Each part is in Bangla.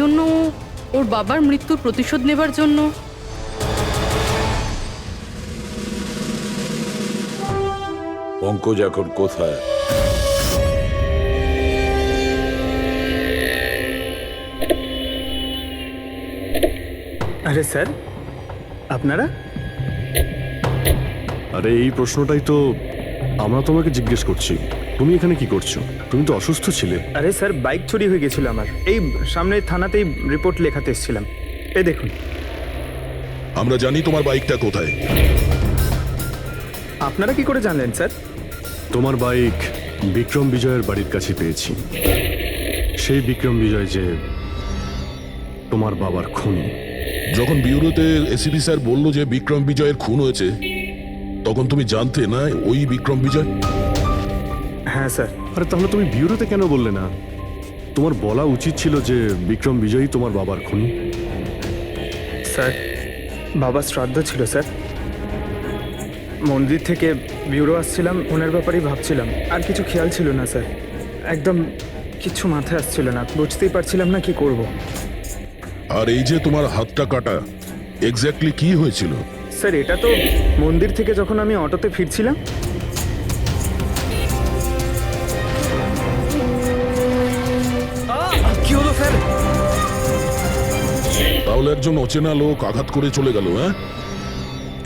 জন্য ওর বাবার মৃত্যুর প্রতিশোধ নেবার জন্য। পঙ্কজ এখন কোথায়? আরে স্যার, আপনারা? আরে এই প্রশ্নটাই তো আমরা তোমাকে জিজ্ঞেস করছি। তুমি এখানে কি করছো? তুমি তো অসুস্থ ছিলে। আরে স্যার, বাইক চুরি হয়ে গেছিল আমার। এই সামনের থানাতেই রিপোর্ট লেখাতে এসেছিলাম। এই দেখুন। আমরা জানি তোমার বাইকটা কোথায়। আপনারা কি করে জানলেন স্যার? তোমার বাইক বিক্রম বিজয়ের বাড়ির কাছে পেয়েছি। সেই বিক্রম বিজয় যে তোমার বাবার খুনি। যখন বিউরোতে এসিপি স্যার বলল যে বিক্রম বিজয়ের খুন হয়েছে, তখন তুমি জানতে না ওই বিক্রম বিজয়? হ্যাঁ স্যার। আরে তাহলে তুমি বিউরোতে কেন বললে না? তোমার বলা উচিত ছিল যে বিক্রম বিজয়ই তোমার বাবার খুনি। স্যার, বাবা শ্রাদ্ধ ছিল স্যার। মন্দির থেকে বিউরো আসছিলাম, ওনার ব্যাপারেই ভাবছিলাম। আর কিছু খেয়াল ছিল না স্যার। একদম কিছু মাথায় আসছিল না, বুঝতেই পারছিলাম না কি করব। আর এই যে তোমার হাতটা কাটা, এক্স্যাক্টলি কি হয়েছিল? স্যার, এটা তো মন্দির থেকে যখন আমি অটোতে ফিরছিলাম। কি হলো স্যার? তাহলে একজন অচেনা লোক আঘাত করে চলে গেল, হ্যাঁ?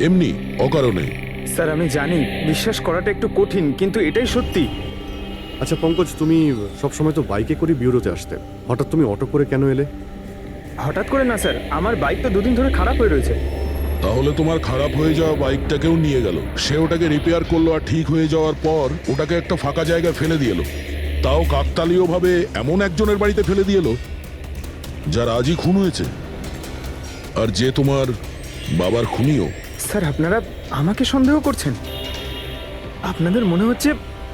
এমনি অকারণে? স্যার, আমি জানি বিশ্বাস করাটা একটু কঠিন, কিন্তু এটাই সত্যি। আচ্ছা পঙ্কজ, তুমি সবসময় তো বাইকে করে বিউরোতে আসতে, হঠাৎ তুমি অটো করে কেন এলে? হঠাৎ করে না স্যার, আমার বাইক তো দুদিন ধরে খারাপ হয়ে রয়েছে। তাহলে তোমার খারাপ হয়ে যাওয়া বাইকটাকেও নিয়ে গেল। সে ওটাকে রিপেয়ার করলো, আর ঠিক হয়ে যাওয়ার পর ওটাকে একটা ফাঁকা জায়গায় ফেলে দিয়ে এলো। তাও কাকতালীয় ভাবে এমন একজনের বাড়িতে ফেলে দিয়ে এলো যার আজই খুন হয়েছে, আর যে তোমার বাবার খুনিও। স্যার, আপনারা আমাকে সন্দেহ করছেন? আপনাদের মনে হচ্ছে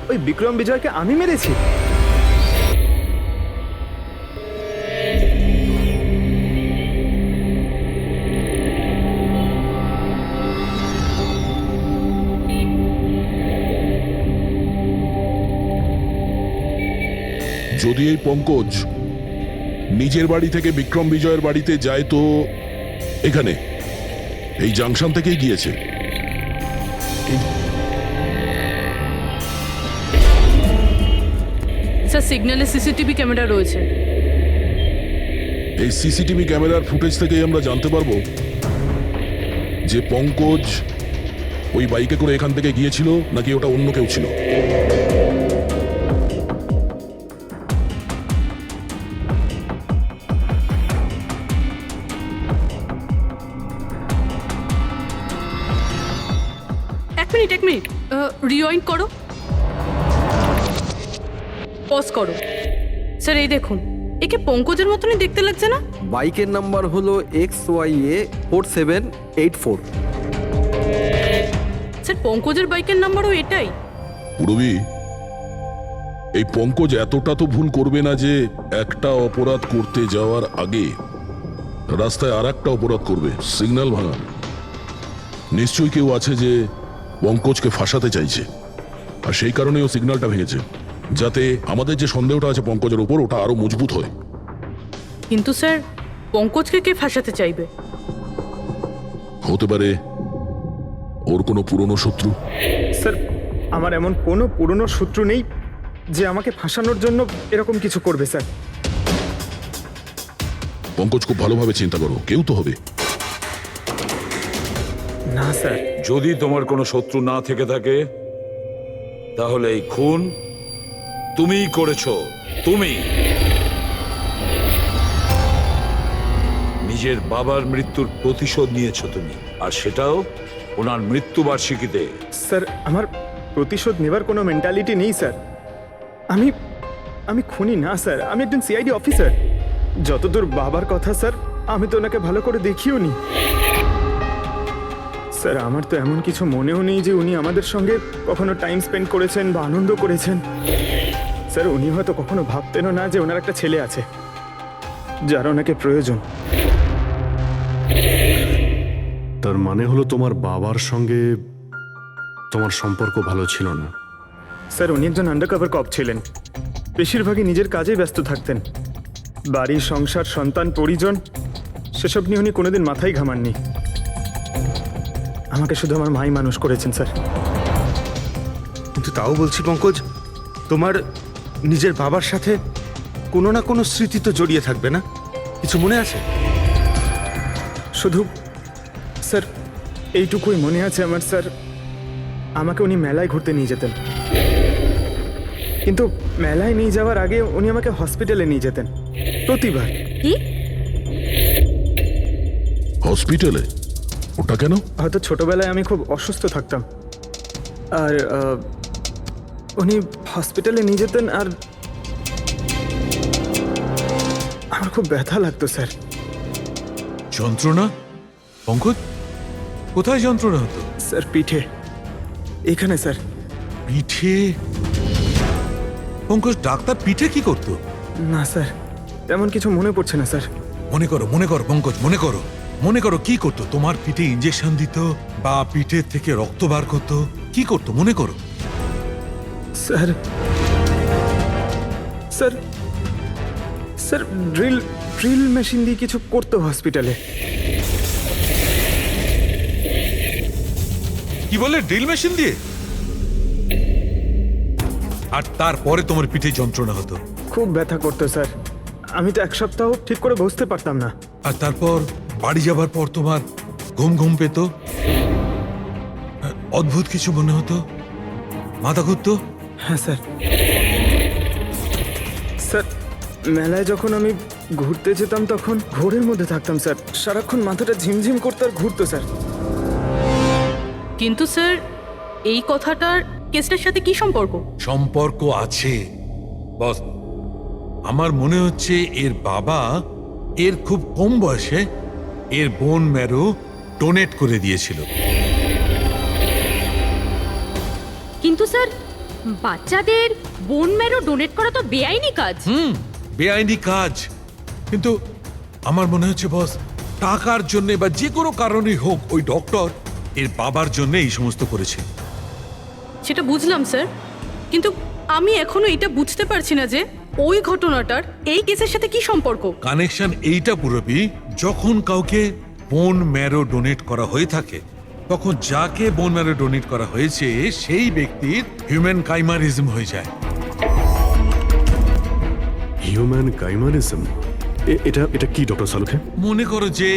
ওই বিক্রম বিজয়কে আমি মেরেছি? যদি এই পঙ্কজ নিজের বাড়ি থেকে বিক্রম বিজয়ের বাড়িতে যায়, তো এখানে এই জাংশন থেকেই গিয়েছে। স্যার, সিগন্যালে সিসিটিভি ক্যামেরা রয়েছে। এই সিসিটিভি ক্যামেরার ফুটেজ থেকেই আমরা জানতে পারবো যে পঙ্কজ ওই বাইকে করে এখান থেকে গিয়েছিল নাকি ওটা অন্য কেউ ছিল। এক মিনিট রিওয়াইন্ড করো, পজ করো। স্যার, এই দেখুন, একে পঙ্কজের মতনই দেখতে লাগছে না? বাইকের নাম্বার হলো XYA4784। স্যার, পঙ্কজের বাইকের নাম্বারও এটাই? পুরবি, এই পঙ্কজ এতটা তো ভুল করবে না যে একটা অপরাধ করতে যাওয়ার আগে রাস্তায় আর একটা অপরাধ করবে, সিগন্যাল ভাঙা। নিশ্চয়ই কেউ আছে যে পঙ্কজকে ফাঁসাতে চাইছে, আর সেই কারণে ও সিগন্যালটা ভেঙেছে, যাতে আমাদের যে সন্দেহটা আছে পঙ্কজের উপর, ওটা আরো মজবুত হয়। কিন্তু স্যার, পঙ্কজকে কে ফাঁসাতে চাইবে? হতে পারে ওর কোনো পুরনো শত্রু। স্যার, আমার এমন কোনো পুরনো শত্রু নেই যে আমাকে ফাঁসানোর জন্য এরকম কিছু করবে স্যার। পঙ্কজ, খুব ভালোভাবে চিন্তা করো, কেউ তো হবে। না স্যার। যদি তোমার কোনো শত্রু না থেকে থাকে, তাহলে এই খুন তুমিই করেছো। তুমি নিজের বাবার মৃত্যুর প্রতিশোধ নিয়েছো তুমি, আর সেটাও ওনার মৃত্যুবার্ষিকীতে। স্যার, আমার প্রতিশোধ নেবার কোনো মেন্টালিটি নেই স্যার। আমি আমি খুনি না স্যার, আমি একজন সিআইডি অফিসার। যতদূর বাবার কথা স্যার, আমি তো ওনাকে ভালো করে দেখিও নি স্যার। আমার তো এমন কিছু মনেও নেই যে উনি আমাদের সঙ্গে কখনো টাইম স্পেন্ড করেছেন বা আনন্দ করেছেন। স্যার, উনি হয়তো কখনো ভাবতেনও না যে ওনার একটা ছেলে আছে যার ওনাকে প্রয়োজন। তার মানে হলো তোমার বাবার সঙ্গে তোমার সম্পর্ক ভালো ছিল না? স্যার, উনি একজন আন্ডারকভার কপ ছিলেন, বেশিরভাগই নিজের কাজেই ব্যস্ত থাকতেন। বাড়ি, সংসার, সন্তান, পরিজন সেসব নিয়ে উনি কোনোদিন মাথায় ঘামাননি। আমাকে শুধু আমার মাই মানুষ করেছেন স্যার। কিন্তু তাও বলছি পঙ্কজ, তোমার নিজের বাবার সাথে কোনো না কোনো স্মৃতি তো জড়িয়ে থাকবে না? কিছু মনে আছে? শুধু স্যার এইটুকুই মনে আছে আমার স্যার, আমাকে উনি মেলায় ঘুরতে নিয়ে যেতেন, কিন্তু মেলায় নিয়ে যাওয়ার আগে উনি আমাকে হসপিটালে নিয়ে যেতেন প্রতিবার। কি? হসপিটালে? ওটা কেন? হয়তো ছোটবেলায় আমি খুব অসুস্থ থাকতাম, আর উনি হসপিটালে নিয়ে যেতেন, আর আমার খুব ব্যথা লাগতো স্যার। যন্ত্রণা? পঙ্কজ, কোথায় যন্ত্রণা হতো? স্যার পিঠে, এখানে স্যার। পিঠে? পঙ্কজ, ডাক্তার পিঠে কি করতো? না স্যার, তেমন কিছু মনে পড়ছে না স্যার। মনে করো পঙ্কজ, মনে করো কি করতো? তোমার পিঠে ইঞ্জেকশন দিত বা পিঠের থেকে রক্ত বার করতো? কি করতো মনে করো? Sir sir sir drill drill machine দিয়ে কিছু করতো হসপিটালে। কি বলে? ড্রিল মেশিন দিয়ে? আর তারপরে তোমার পিঠে যন্ত্রণা হতো? খুব ব্যথা করতো স্যার, আমি তো এক সপ্তাহ ঠিক করে বসতে পারতাম না। আর তারপর বাড়ি যাবার পর তোমার ঘুম ঘুম পেত, অদ্ভুত কিছু মনে হতো, মাথা ঘুরতো? হ্যাঁ স্যার। স্যার মেলায় যখন আমি ঘুরতে যেতাম তখন ঘোরের মধ্যে থাকতাম স্যার, সারাক্ষণ মাথাটা ঝিমঝিম করতো আর ঘুরতো স্যার। কিন্তু স্যার এই কথাটার কেসটার সাথে কি সম্পর্ক? সম্পর্ক আছে বস। আমার মনে হচ্ছে এর বাবা এর খুব কম বয়সে এর বোন ম্যারো ডোনেট করে দিয়েছিল। কিন্তু স্যার, বাচ্চাদের বোন ম্যারো ডোনেট করা তো বেআইনি কাজ। বেআইনি কাজ, কিন্তু আমার মনে হচ্ছে বস টাকার জন্য বা যে কোনো কারণেই হোক ওই ডক্টর এর বাবার জন্য এই সমস্ত করেছে। সেটা বুঝলাম স্যার, কিন্তু আমি এখনো এটা বুঝতে পারছি না যে ওই ঘটনাটার এই কেসের সাথে কি সম্পর্ক। কানেকশন এইটা পুরোপুরি, যখন কাউকে বোন ম্যারো ডোনেট করা হয়ে থাকে তখন যাকে বোন ম্যারো ডোনেট করা হয়েছে সেই ব্যক্তির হিউম্যান কাইমারিজম হয়ে যায়। হিউম্যান কাইমারিজম? এটা কি ডক্টর সালুখে? মনে করো যে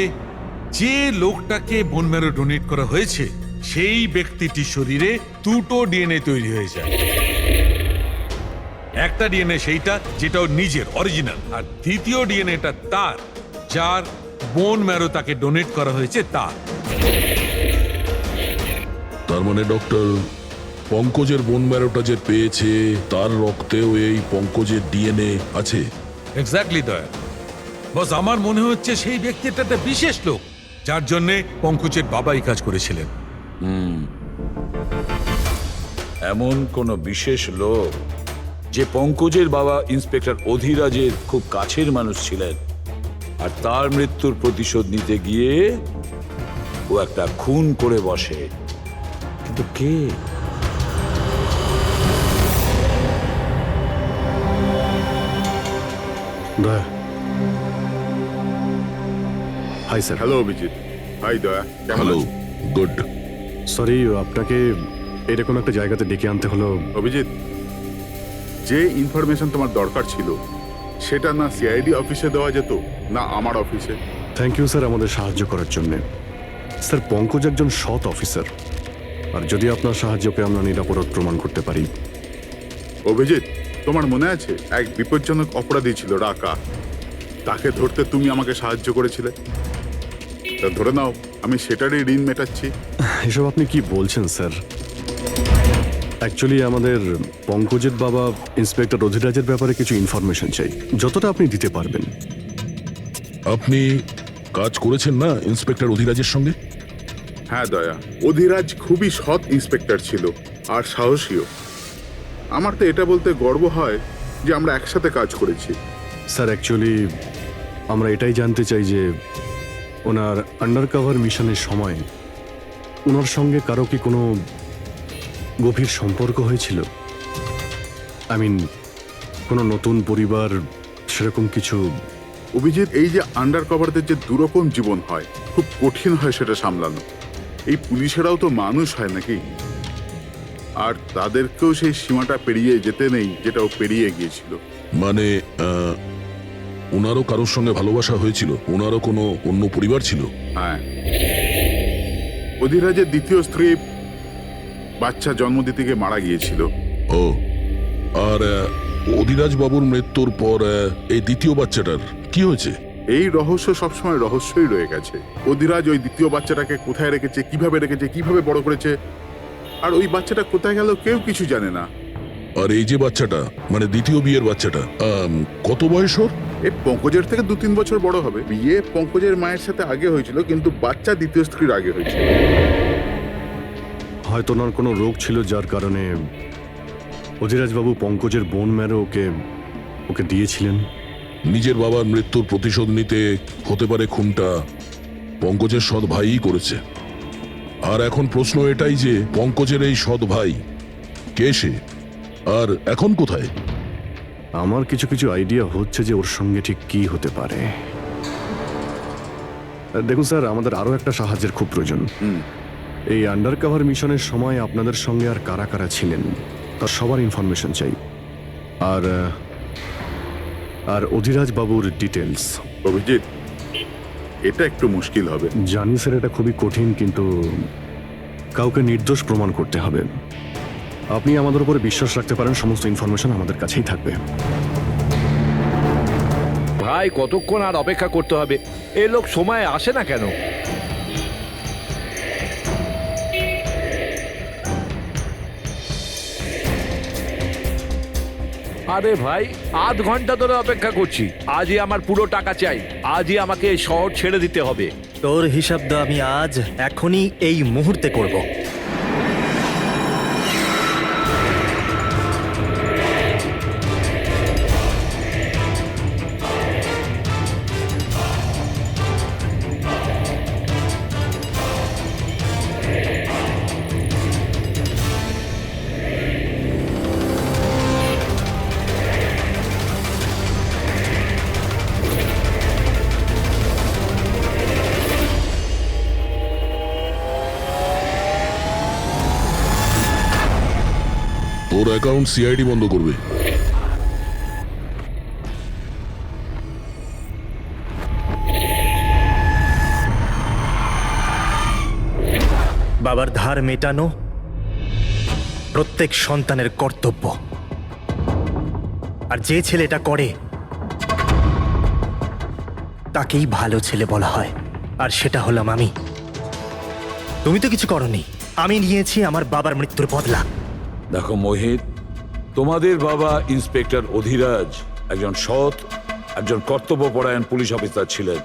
যে লোকটাকে বোন ম্যারো ডোনেট করা হয়েছে সেই ব্যক্তিটির শরীরে দুটো ডিএনএ তৈরি হয়ে যায়। একটা ডিএনএ সেইটা যেটা ওর নিজের অরিজিনাল, আর দ্বিতীয় ডিএনএটা তার যার বোন ম্যারো তাকে ডোনেট করা হয়েছে তার। তার মানে ডক্টর, পঙ্কজের বোন ম্যারোটা যে পেয়েছে তার রক্তেও এই পঙ্কজের ডিএনএ আছে? এক্স্যাক্টলি দয়া বস, আমার মনে হচ্ছে সেই ব্যক্তিটা একটা বিশেষ লোক যার জন্য পঙ্কজের বাবাই কাজ করেছিলেন। এমন কোন বিশেষ লোক যে পঙ্কজের বাবা ইন্সপেক্টর অধিরাজের খুব কাছের মানুষ ছিলেন, আর তার মৃত্যুর প্রতিশোধ নিতে গিয়ে ও একটা খুন করে বসে। কিন্তু কে? Daya. Hi sir. Hello Abhijit. Hi Daya, কেমন হ্যালো, আছো? গুড। সরি আপনাকে এরকম একটা জায়গাতে ডেকে আনতে হলো। অভিজিৎ, যে ইনফরমেশন তোমার দরকার ছিল সেটা না সিআইডি অফিসে দেওয়া যেত না আমার অফিসে? থ্যাংক ইউ স্যার আমাদের সাহায্য করার জন্য। স্যার পঙ্কজ একজন সৎ অফিসার, আর যদি আপনার সাহায্য পেয়ে আমরা নিরাপরাধ প্রমাণ করতে পারি। অভিজিৎ, তোমার মনে আছে এক বিপজ্জনক অপরাধী ছিল রাকা, তাকে ধরতে তুমি আমাকে সাহায্য করেছিলে। তা ধরে নাও আমি সেটারই ঋণ মেটাচ্ছি। এসব আপনি কি বলছেন স্যার? অ্যাকচুয়ালি আমাদের পঙ্কজের বাবা ইন্সপেক্টর অধিরাজের ব্যাপারে কিছু ইনফরমেশন চাই, যতটা আপনি দিতে পারবেন। আপনি কাজ করেছেন না ইন্সপেক্টর অধিরাজের সঙ্গে? হ্যাঁ দয়া, অধিরাজ খুবই সৎ ইন্সপেক্টর ছিল আর সাহসীও। আমার তো এটা বলতে গর্ব হয় যে আমরা একসাথে কাজ করেছি। স্যার অ্যাকচুয়ালি আমরা এটাই জানতে চাই যে ওনার আন্ডারকভার মিশনের সময় ওনার সঙ্গে কারো কি কোনো গভীর সম্পর্ক হয়েছিল? কোনো নতুন পরিবার সেরকম কিছু অভিজিৎ, এই যে আন্ডার কভারদের যে দুরকম জীবন হয়, খুব কঠিন হয় সেটা সামলানো। এই পুলিশেরাও তো মানুষ হয় নাকি? আর তাদেরকেও সেই সীমাটা পেরিয়ে যেতে নেই যেটা ও পেরিয়ে গিয়েছিল। মানে ওনারও কারোর সঙ্গে ভালোবাসা হয়েছিল? ওনারও কোনো অন্য পরিবার ছিল? হ্যাঁ, অধিরাজের দ্বিতীয় স্ত্রী বাচ্চা জন্ম দিতে গিয়ে মারা গিয়েছিল। ও, আর অধিরাজ বাবুর মৃত্যুর পর এই দ্বিতীয় বাচ্চাটার কি হয়েছে? এই রহস্য সবসময় রহস্যই রয়ে গেছে। অধিরাজ ওই দ্বিতীয় বাচ্চাটাকে কোথায় রেখেছে, কিভাবে বড় করেছে, আর ওই বাচ্চাটা কোথায় গেল কেউ কিছু জানে না। আর এই যে বাচ্চাটা, মানে দ্বিতীয় বিয়ের বাচ্চাটা, কত বয়স ওর? এ পঙ্কজের থেকে 2-3 বছর বড় হবে। বিয়ে পঙ্কজের মায়ের সাথে আগে হয়েছিল, কিন্তু বাচ্চা দ্বিতীয় স্ত্রীর আগে হয়েছিল। হয়তো ওনার কোনো রোগ ছিল যার কারণে অধিরাজবাবু পঙ্কজের বোন ম্যারো ওকে দিয়েছিলেন। নিজের বাবার মৃত্যুর প্রতিশোধ নিতে হতে পারে খুনটা পঙ্কজের সৎ ভাইই করেছে। আর এখন প্রশ্ন এটাই যে পঙ্কজের এই সৎ ভাই কে সে, আর এখন কোথায়? আমার কিছু কিছু আইডিয়া হচ্ছে যে ওর সঙ্গে ঠিক কি হতে পারে। দেখুন স্যার, আমাদের আরো একটা সাহায্যের খুব প্রয়োজন। এই আন্ডার কভার মিশনের সময় আপনাদের সঙ্গে আর কারা কারা ছিলেন তার সবার ইনফরমেশন চাই। আর অধিরাজ বাবুর ডিটেলস। অভিজিৎ, এটা একটু মুশকিল হবে। জানি স্যার, এটা খুবই কঠিন, কিন্তু কাউকে নির্দোষ প্রমাণ করতে হবে। আপনি আমাদের উপরে বিশ্বাস রাখতে পারেন, সমস্ত ইনফরমেশন আমাদের কাছেই থাকবে। ভাই, কতক্ষণ আর অপেক্ষা করতে হবে? এ লোক সময় আসে না কেন? আরে ভাই, আধ ঘন্টা ধরে অপেক্ষা করছি। আজই আমার পুরো টাকা চাই। আজই আমাকে এই শহর ছেড়ে দিতে হবে। তোর হিসাব তো আমি আজ এখনই এই মুহূর্তে করব। তোর অ্যাকাউন্ট সিআইডি বন্ধ করবে। বাবার ধার মেটানো প্রত্যেক সন্তানের কর্তব্য। আর যে ছেলে এটা করে তাকেই ভালো ছেলে বলা হয়, আর সেটা হলাম আমি। তুমি তো কিছু করনি, আমি নিয়েছি আমার বাবার মৃত্যুর বদলা। দেখো মোহিত, তোমাদের বাবা ইন্সপেক্টর অধিরাজ একজন সৎ, একজন কর্তব্যপরায়ণ পুলিশ অফিসার ছিলেন।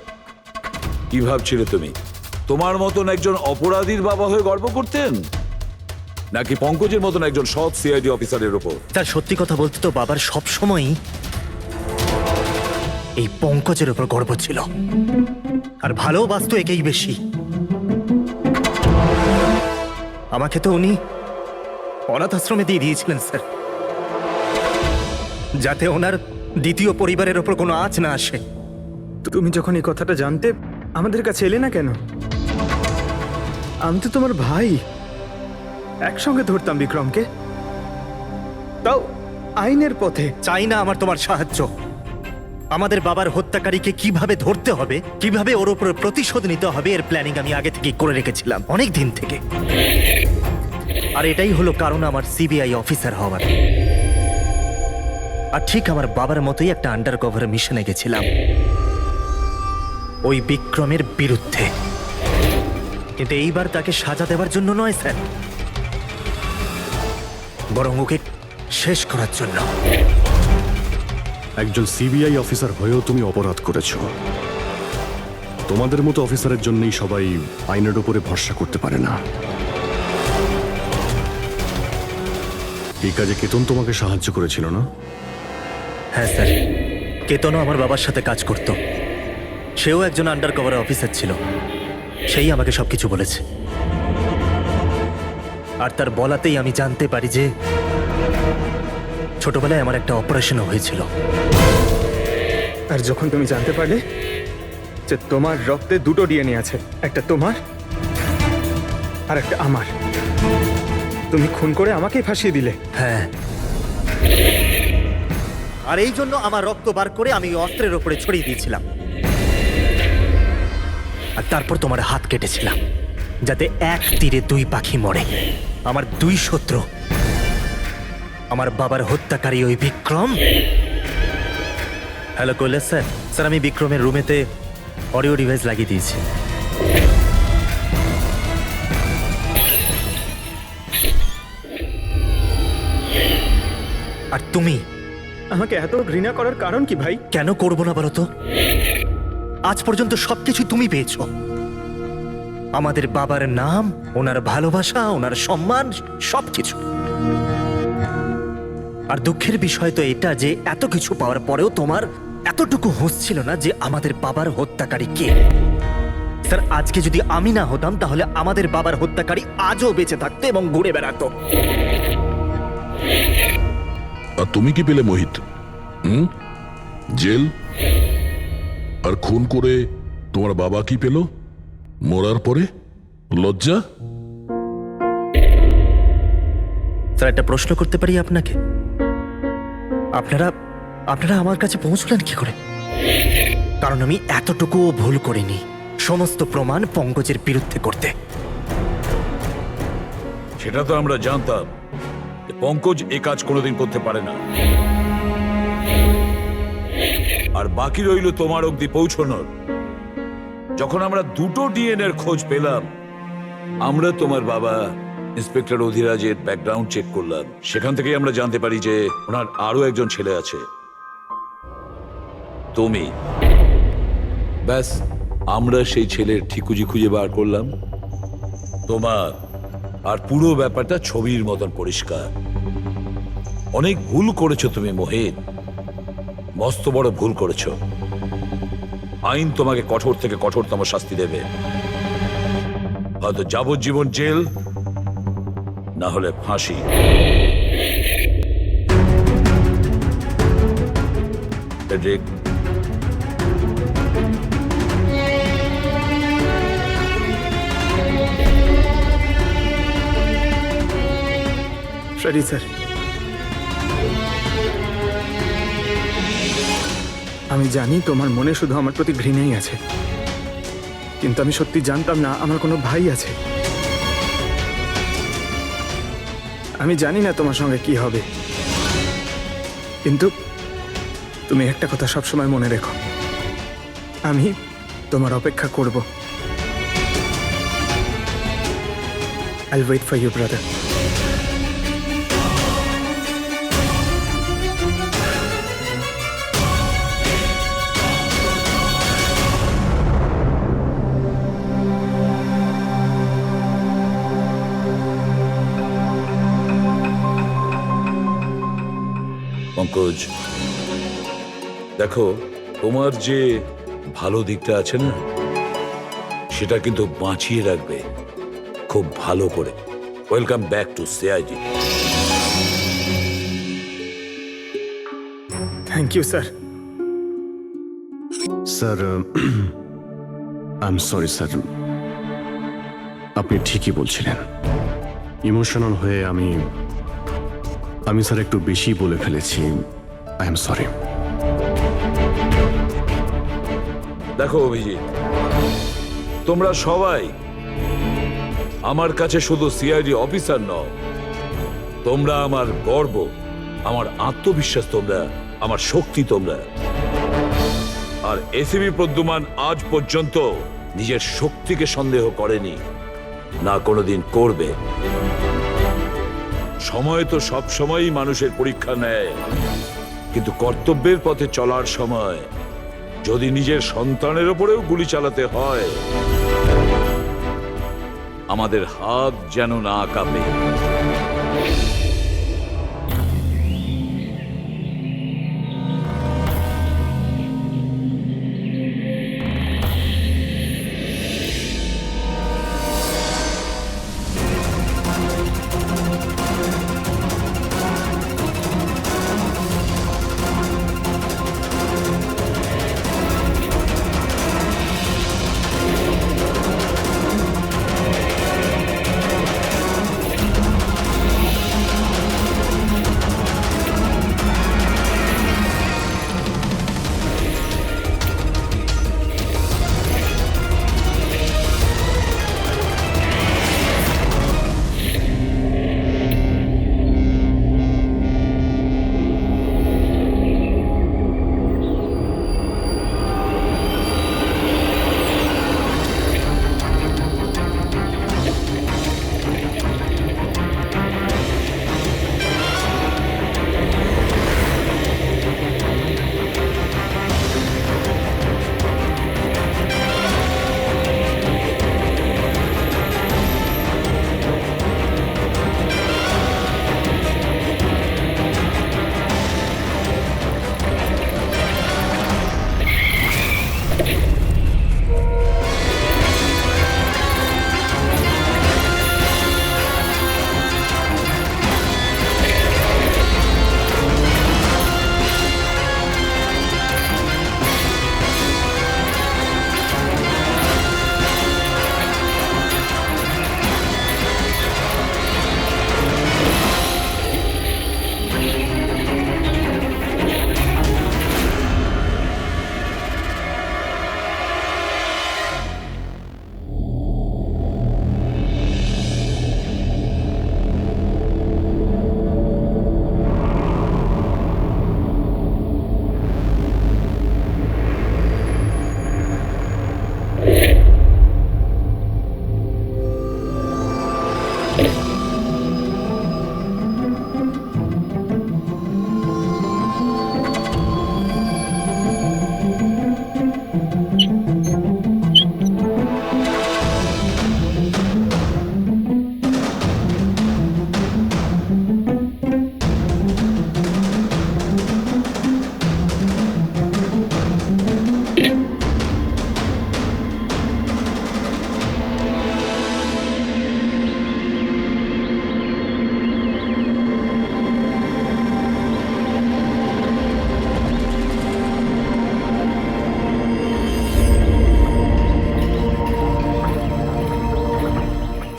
কি ভাবছিলে তুমি তোমার মতন একজন অপরাধীর বাবা হয়ে গর্ব করতেন, নাকি পঙ্কজের মতন একজন সৎ সিআইডি অফিসারের উপর? তার সত্যি কথা বলতে তো বাবার সব সময়ই এই পঙ্কজের উপর গর্ব ছিল, আর ভালোবাসতো একেই বেশি। আমাকে তো উনি অনাথ আশ্রমে দিয়ে দিয়েছিলেন স্যার, যাতে ওনার দ্বিতীয় পরিবারের ওপর কোনো আঁচ না আসে। তুমি যখন এই কথাটা জানতে আমাদের কাছে এলে না কেন? আমি তো তোমার ভাই, একসঙ্গে ধরতাম বিক্রমকে, তাও আইনের পথে। চাই না আমার তোমার সাহায্য। আমাদের বাবার হত্যাকারীকে কিভাবে ধরতে হবে, কিভাবে ওর উপর প্রতিশোধ নিতে হবে, এর প্ল্যানিং আমি আগে থেকে করে রেখেছিলাম, অনেক দিন থেকে। আর এটাই হলো কারণ আমার সিবিআই অফিসার হওয়ার। আর ঠিক আমার বাবার মতোই একটা আন্ডার কভার মিশনে গেছিলাম ওই বিক্রমের বিরুদ্ধে। কিন্তু এইবার তাকে সাজা দেওয়ার জন্য নয় স্যার, বরং ওকে শেষ করার জন্য। একজন সিবিআই অফিসার হয়েও তুমি অপরাধ করেছো। তোমাদের মতো অফিসারের জন্যই সবাই আইনের উপরে ভরসা করতে পারে না। এই কাজে কেতন তোমাকে সাহায্য করেছিল না? হ্যাঁ স্যার, কেতনও আমার বাবার সাথে কাজ করত। সেও একজন আন্ডার কভার অফিসার ছিল। সেই আমাকে সবকিছু বলেছে। আর তার বলাতেই আমি জানতে পারি যে ছোটবেলায় আমার একটা অপারেশনও হয়েছিল। আর যখন তুমি জানতে পারলে যে তোমার রক্তে দুটো ডিএনএ আছে, একটা তোমার আর একটা আমার, তুমি খুন করে আমাকেই ফাঁসিয়ে দিলে। হ্যাঁ, আর এই জন্য আমার রক্ত বার করে আমি ওই অস্ত্রের ওপরে ছড়িয়ে দিয়েছিলাম, আর তারপর তোমার হাত কেটেছিলাম যাতে এক তীরে দুই পাখি মরে। আমার দুই শত্রু, আমার বাবার হত্যাকারী ওই Vikram. Hello Kailash sir. Sir, আমি বিক্রমের রুমেতে অডিও ডিভাইস লাগিয়ে দিয়েছি। আর তুমি আমাকে এত ঘৃণা করার কারণ কি ভাই? কেন করবো না বলো তো? আজ পর্যন্ত সবকিছু তুমি পেয়েছো, আমাদের বাবার নাম, ওনার ভালোবাসা, ওনার সম্মান, সবকিছু। আর দুঃখের বিষয় তো এটা যে এত কিছু পাওয়ার পরেও তোমার এতটুকু হুঁশ ছিল না যে আমাদের বাবার হত্যাকারী কে। স্যার, আজকে যদি আমি না হতাম তাহলে আমাদের বাবার হত্যাকারী আজও বেঁচে থাকতো এবং ঘুরে বেড়াতো। আর তুমি কি পেলে মোহিত? জেল। আর খুন করে তোমার বাবা কি পেল? মরার পরে লজ্জা। স্যার, একটা প্রশ্ন করতে পারি আপনাকে? আপনারা আপনারা আমার কাছে পৌঁছলেন কি করে? কারণ আমি এতটুকুও ভুল করিনি সমস্ত প্রমাণ পঙ্কজের বিরুদ্ধে করতে। সেটা তো আমরা জানতাম যে পঙ্কজ এ কাজ কোনোদিন করতে পারে না। আর বাকি রইল তোমার অবধি পৌঁছানোর। যখন আমরা দুটো ডিএনএর খোঁজ পেলাম, আমরা তোমার বাবা ইন্সপেক্টর অধিরাজের ব্যাকগ্রাউন্ড চেক করলাম। সেখান থেকেই আমরা জানতে পারি যে ওনার আরো একজন ছেলে আছে, তুমি। ব্যাস, আমরা সেই ছেলের ঠিকুজি খুঁজে বার করলাম তোমার। আর পুরো ব্যাপারটা ছবির মতন পরিষ্কার। অনেক ভুল করেছো তুমি মোহিত, মস্ত বড় ভুল করেছো। আইন তোমাকে কঠোর থেকে কঠোরতম শাস্তি দেবে, হয়তো যাবজ্জীবন জেল, না হলে ফাঁসি। ফ্রেডরিক, সরি স্যার, আমি জানি তোমার মনে শুধু আমার প্রতি ঘৃণাই আছে, কিন্তু আমি সত্যি জানতাম না আমার কোনো ভাই আছে। আমি জানি না তোমার সঙ্গে কি হবে, কিন্তু তুমি একটা কথা সবসময় মনে রেখো, আমি তোমার অপেক্ষা করব। I'll wait for you, brother. Pankaj, দেখো, তোমার যে ভালো দিকটা আছে না, সেটা কিন্তু বাঁচিয়ে রাখবে খুব ভালো করে। Welcome back to CID. Thank you sir. Sir, I am sorry sir, আপনি ঠিকই বলছিলেন। ইমোশনাল হয়ে আমি স্যার একটু বেশি বলে ফেলেছি। I am sorry. দেখো অভিজিৎ, তোমরা সবাই আমার কাছে শুধু সিআইডি অফিসার নও, তোমরা আমার গর্ব, আমার আত্মবিশ্বাস, তোমরা আমার শক্তি। তোমরা আর এসিবি প্রদ্যুমান আজ পর্যন্ত নিজের শক্তিকে সন্দেহ করেনি, না কোনোদিন করবে। সময় তো সব সময়ই মানুষের পরীক্ষা নেয়, কিন্তু কর্তব্যের পথে চলার সময় যদি নিজের সন্তানের উপরেও গুলি চালাতে হয়, আমাদের হাত যেন না কাঁপে।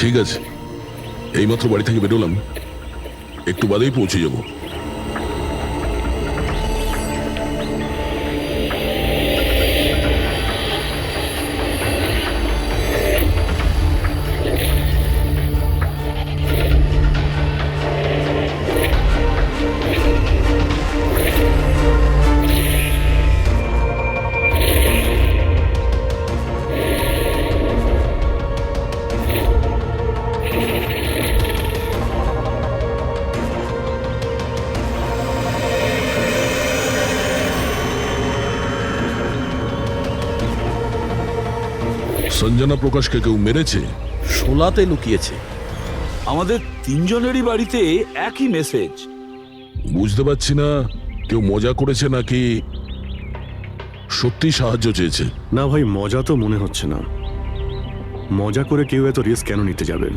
ঠিক আছে, এইমাত্র বাড়ি থেকে বেরোলাম, একটু বাদেই পৌঁছে যাব। সঞ্জনা প্রকাশকে কেউ মেরেছে? শোলাতে লুকিয়েছে। আমাদের তিনজনেরই বাড়িতে একই মেসেজ। বুঝতে পারছি না কেউ মজা করেছে নাকি সত্যি সাহায্য চেয়েছে। না ভাই, মজা তো মনে হচ্ছে না। মজা করে কেউ এত রিস্ক কেন নিতে যাবে?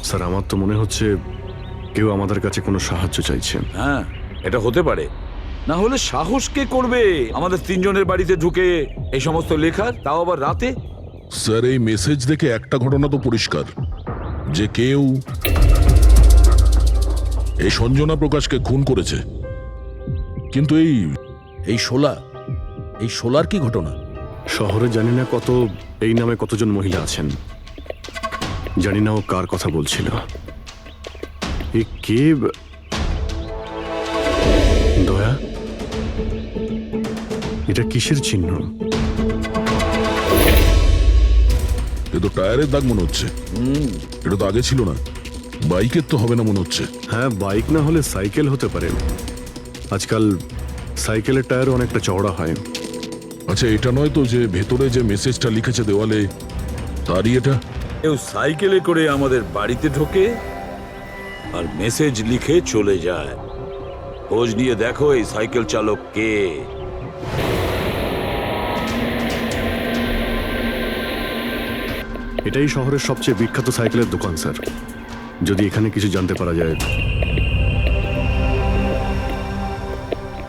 স্যার, আমার তো মনে হচ্ছে কেউ আমাদের কাছে কোনো সাহায্য চাইছে। হ্যাঁ, এটা হতে পারে। না হলে সাহস কে করবে আমাদের তিনজনের বাড়িতে ঢুকে এই সমস্ত লেখার, তাও আবার রাতে? স্যার, এই মেসেজ দেখে একটা ঘটনা তো পরিষ্কার, যে কেউ এই সঞ্জনা প্রকাশকে খুন করেছে। কিন্তু এই শোলার কি ঘটনা? শহরে জানি না এই নামে কতজন মহিলা আছেন, জানি না ও কার কথা বলছিল। এ কে? দয়া, এটা কিসের চিহ্ন? এ তো টায়ারের দাগ মনে হচ্ছে। এটা তো আগে ছিল না। বাইকের তো হবে না মনে হচ্ছে। হ্যাঁ, বাইক না হলে সাইকেল হতে পারে। আজকাল সাইকেলের টায়ার অনেকটা চওড়া হয়। আচ্ছা, এটা নয় তো যে ভেতরে যে মেসেজটা লিখেছে দেওয়ালে, তারই এটা? কেউ সাইকেলে করে আমাদের বাড়িতে ঢোকে আর মেসেজ লিখে চলে যায়। খোঁজ নিয়ে দেখো এই সাইকেল চালক কে। এটাই শহরের সবচেয়ে বিখ্যাত সাইকেলের দোকান স্যার। যদি এখানে কিছু জানতে পারা যায়।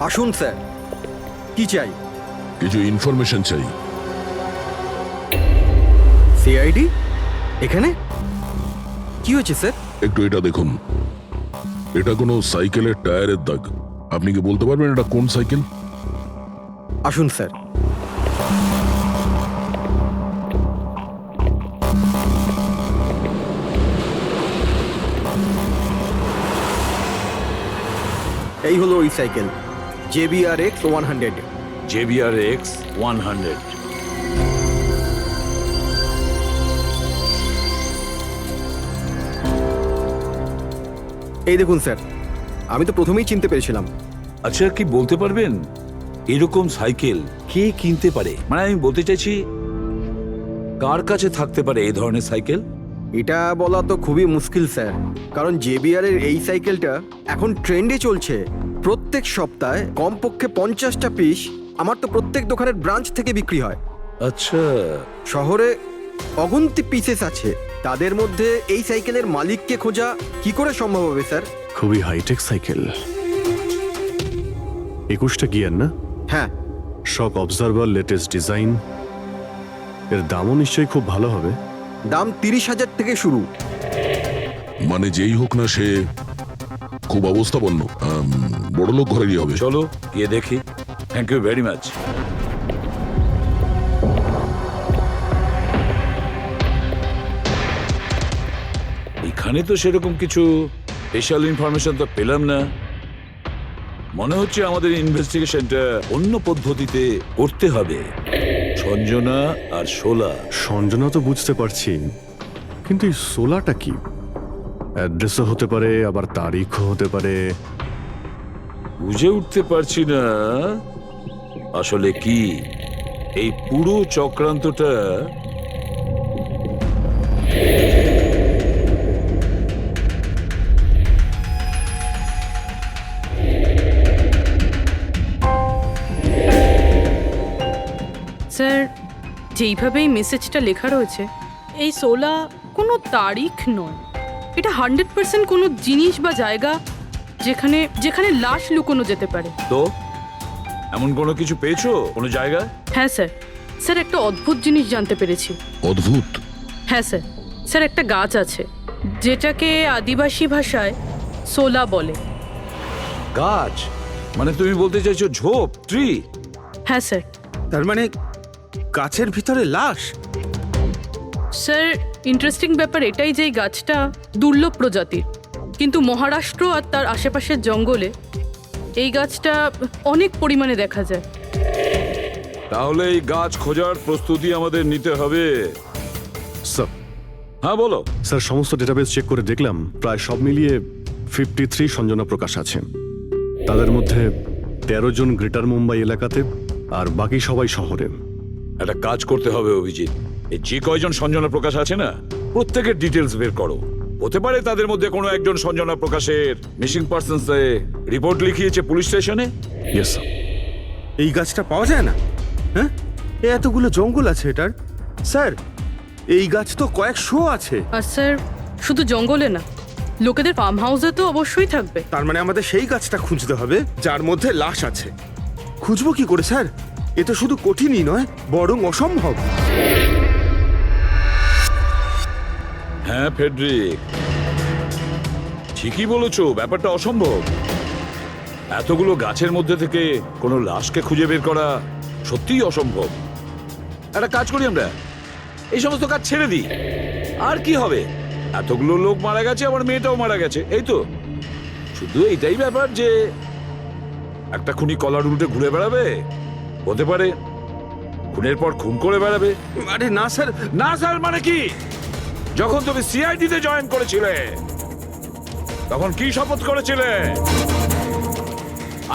আসুন স্যার, কি চাই? কিছু ইনফরমেশন চাই। সিআইডি এখানে কি হয়েছে স্যার? একটু এটা দেখুন, এটা কোনো সাইকেলের টায়ারের দাগ। আপনি কি বলতে পারবেন এটা কোন সাইকেল? আসুন স্যার। এই হলো ওই সাইকেল, JBRX 100। JBRX 100। এই দেখুন স্যার, আমি তো প্রথমেই চিনতে পেরেছিলাম। আচ্ছা, কি বলতে পারবেন এরকম সাইকেল কে কিনতে পারে? মানে আমি বলতে চাইছি, কার কাছে থাকতে পারে এই ধরনের সাইকেল? এটা বলা তো খুবই মুশকিল স্যার, কারণ JBR এর এই সাইকেলটা এখন ট্রেন্ডে চলছে। প্রত্যেক সপ্তাহে কমপক্ষে 50টা পিস আমার তো প্রত্যেক দোকানের ব্রাঞ্চ থেকে বিক্রি হয়। আচ্ছা, শহরে অগুন্তি পিসেস আছে, তাদের মধ্যে এই সাইকেলের মালিককে খোঁজা কি করে সম্ভব হবে স্যার? খুবই হাইটেক সাইকেল। 21টা গিয়ার না? হ্যাঁ। শক অবজারভার, লেটেস্ট ডিজাইন। এর দামও নিশ্চয়ই খুব ভালো হবে। দাম 30,000 থেকে শুরু। মানে যেই হোক না, সে খুব অবস্থাপন্ন, বড়লোক ঘরেরই হবে। চলো গিয়ে দেখি। Thank you very much. এখানে তো সেরকম কিছু স্পেশাল ইনফরমেশন তো পেলাম না। মনে হচ্ছে আমাদের ইনভেস্টিগেশনটা অন্য পদ্ধতিতে করতে হবে। সঞ্জনা আর শোলা। সঞ্জনা তো বুঝতে পারছি, কিন্তু এই সোলাটা কি? অ্যাড্রেসও হতে পারে, আবার তারিখও হতে পারে। বুঝে উঠতে পারছি না আসলে কি এই পুরো চক্রান্তটা। স্যার, যেইভাবে এই মেসেজটা লেখা রয়েছে, এই সোলা কোনো তারিখ নয়। এটা 100% কোনো জিনিস বা জায়গা যেখানে যেখানে লাশ লুকোনো যেতে পারে। তো এমন কোনো কিছু পেয়েছো কোনো জায়গা? হ্যাঁ স্যার, স্যার একটা অদ্ভুত জিনিস জানতে পেরেছি। অদ্ভুত? হ্যাঁ স্যার, স্যার একটা গাছ আছে যেটাকে আদিবাসী ভাষায় সোলা বলে। গাছ মানে তুমি বলতে চাইছো ঝোপ, ট্রি? হ্যাঁ স্যার। তার মানে গাছের ভিতরে লাশ? স্যার ইন্টারেস্টিং ব্যাপার এটাই যে এই গাছটা দুর্লভ প্রজাতির, কিন্তু মহারাষ্ট্র আর তার আশেপাশের জঙ্গলে এই গাছটা অনেক পরিমাণে দেখা যায়। তাহলে এই গাছ খোঁজার প্রস্তুতি আমাদের নিতে হবে। স্যার হ্যাঁ বলো। স্যার সমস্ত ডেটাবেস চেক করে দেখলাম প্রায় সব মিলিয়ে 53 সঞ্জনা প্রকাশ আছে। তাদের মধ্যে 13 জন গ্রেটার মুম্বাই এলাকাতে আর বাকি সবাই শহরে। একটা কাজ করতে হবে অভিজিৎ, এই যে কয়জন সঞ্জনা প্রকাশ আছে না প্রত্যেকের ডিটেলস বের করো। হতে পারে তাদের মধ্যে কোনো একজন সঞ্জনা প্রকাশের মিসিং পার্সনস রিপোর্ট লিখিয়েছে পুলিশ স্টেশনে। Yes sir. এই গাছটা পাওয়া যায় না? হ্যাঁ, এতগুলো জঙ্গল আছে এটার। স্যার এই গাছ তো কয়েকশো আছে। আর স্যার শুধু জঙ্গলে না, লোকেদের ফার্ম হাউসে তো অবশ্যই থাকবে। তার মানে আমাদের সেই গাছটা খুঁজতে হবে যার মধ্যে লাশ আছে। খুঁজবো কি করে স্যার? এ তো শুধু কঠিনই নয়, বরং অসম্ভব। হ্যাঁ ফেডরিক, ঠিকই বলেছো, ব্যাপারটা অসম্ভব। এতগুলো গাছের মধ্যে থেকে কোনো লাশকে খুঁজে বের করা সত্যিই অসম্ভব। একটা কাজ করি আমরা, এই সমস্ত কাজ ছেড়ে দিই। আর কি হবে, এতগুলো লোক মারা গেছে, আমার মেয়েটাও মারা গেছে, এই তো। শুধু এইটাই ব্যাপার যে একটা খুনি কলার উল্টে ঘুরে বেড়াবে, হতে পারে খুনের পর খুন করে বেড়াবে। আরে না স্যার। না স্যার মানে কি? যখন তুমি সিআইডিতে জয়েন করেছিলে তখন কি শপথ করেছিলে?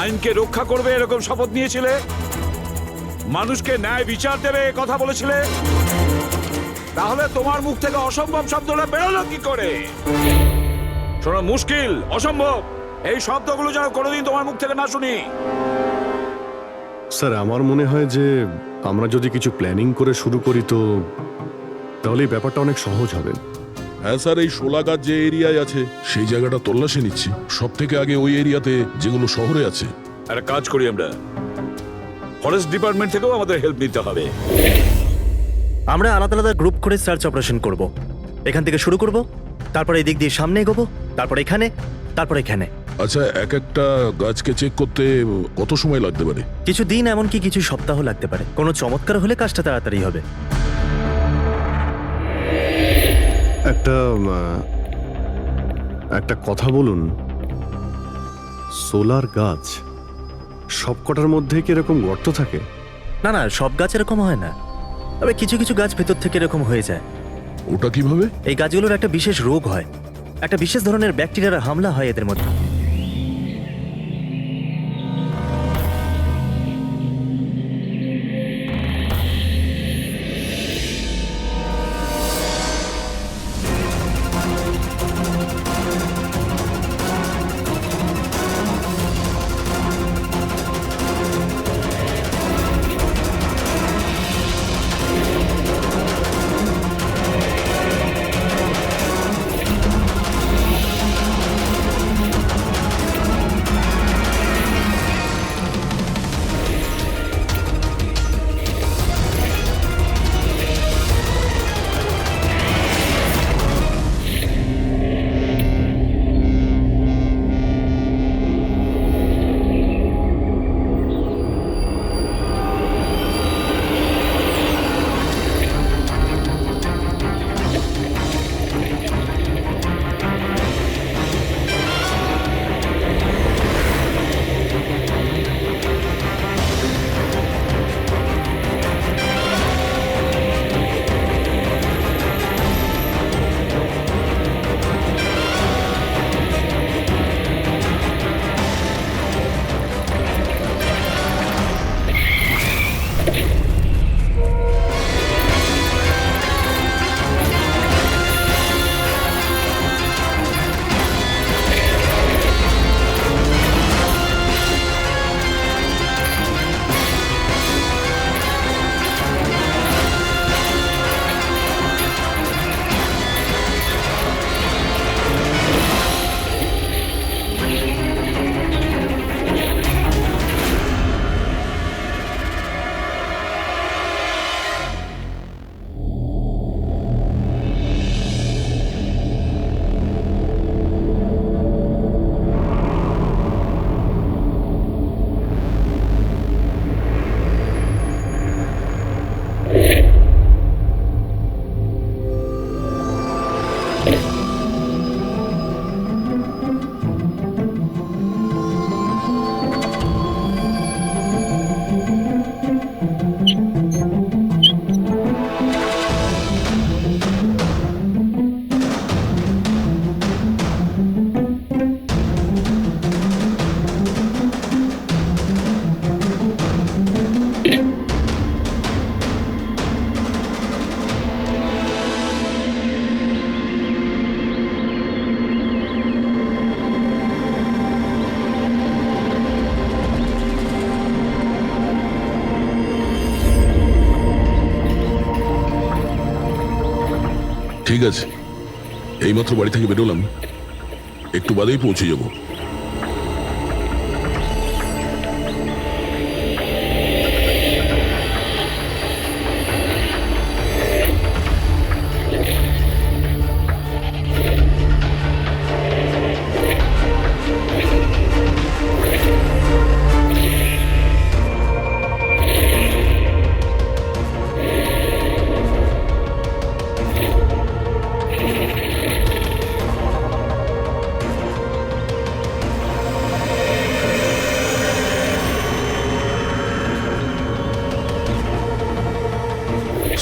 আইনকে রক্ষা করবে এরকম শপথ নিয়েছিলে? মানুষকে ন্যায় বিচার দেবে কথা বলেছিলে? তাহলে তোমার মুখ থেকে অসম্ভব শব্দটা বেরোলো কি করে? শোনা মুশকিল, অসম্ভব, এই শব্দগুলো যেন কোনোদিন তোমার মুখ থেকে না শুনি। স্যার আমার মনে হয় যে আমরা যদি কিছু প্ল্যানিং করে শুরু করি তো তাহলে এই ব্যাপারটা অনেক সহজ হবে। হ্যাঁ স্যার, এই শোলা গাছ যে এরিয়ায় আছে সেই জায়গাটা তল্লাশি নিচ্ছি। সব থেকে আগে ওই এরিয়াতে যেগুলো শহরে আছে। একটা কাজ করি আমরা, ফরেস্ট ডিপার্টমেন্ট থেকেও আমাদের হেল্প নিতে হবে। আমরা আলাদা আলাদা গ্রুপ করে সার্চ অপারেশন করব। এখান থেকে শুরু করব, তারপর এই দিক দিয়ে সামনে এগোবো, তারপর এখানে, তারপর এখানে। আচ্ছা, এক একটা গাছকে চেক করতে কত সময় লাগতে পারে? কিছু দিন, এমনকি কিছু সপ্তাহ লাগতে পারে। কোনো চমৎকার হলে কাজটা তাড়াতাড়ি হবে। একটা কথা বলুন, সোলার গাছ সব কটার মধ্যে কি এরকম গর্ত থাকে? না না, সব গাছ এরকম হয় না, তবে কিছু কিছু গাছ ভেতর থেকে এরকম হয়ে যায়। ওটা কিভাবে? এই গাছগুলোর একটা বিশেষ রোগ হয়, একটা বিশেষ ধরনের ব্যাকটেরিয়ার হামলা হয় এদের মধ্যে। ঠিক আছে, এইমাত্র বাড়ি থেকে বেরোলাম, একটু বাদেই পৌঁছে যাব।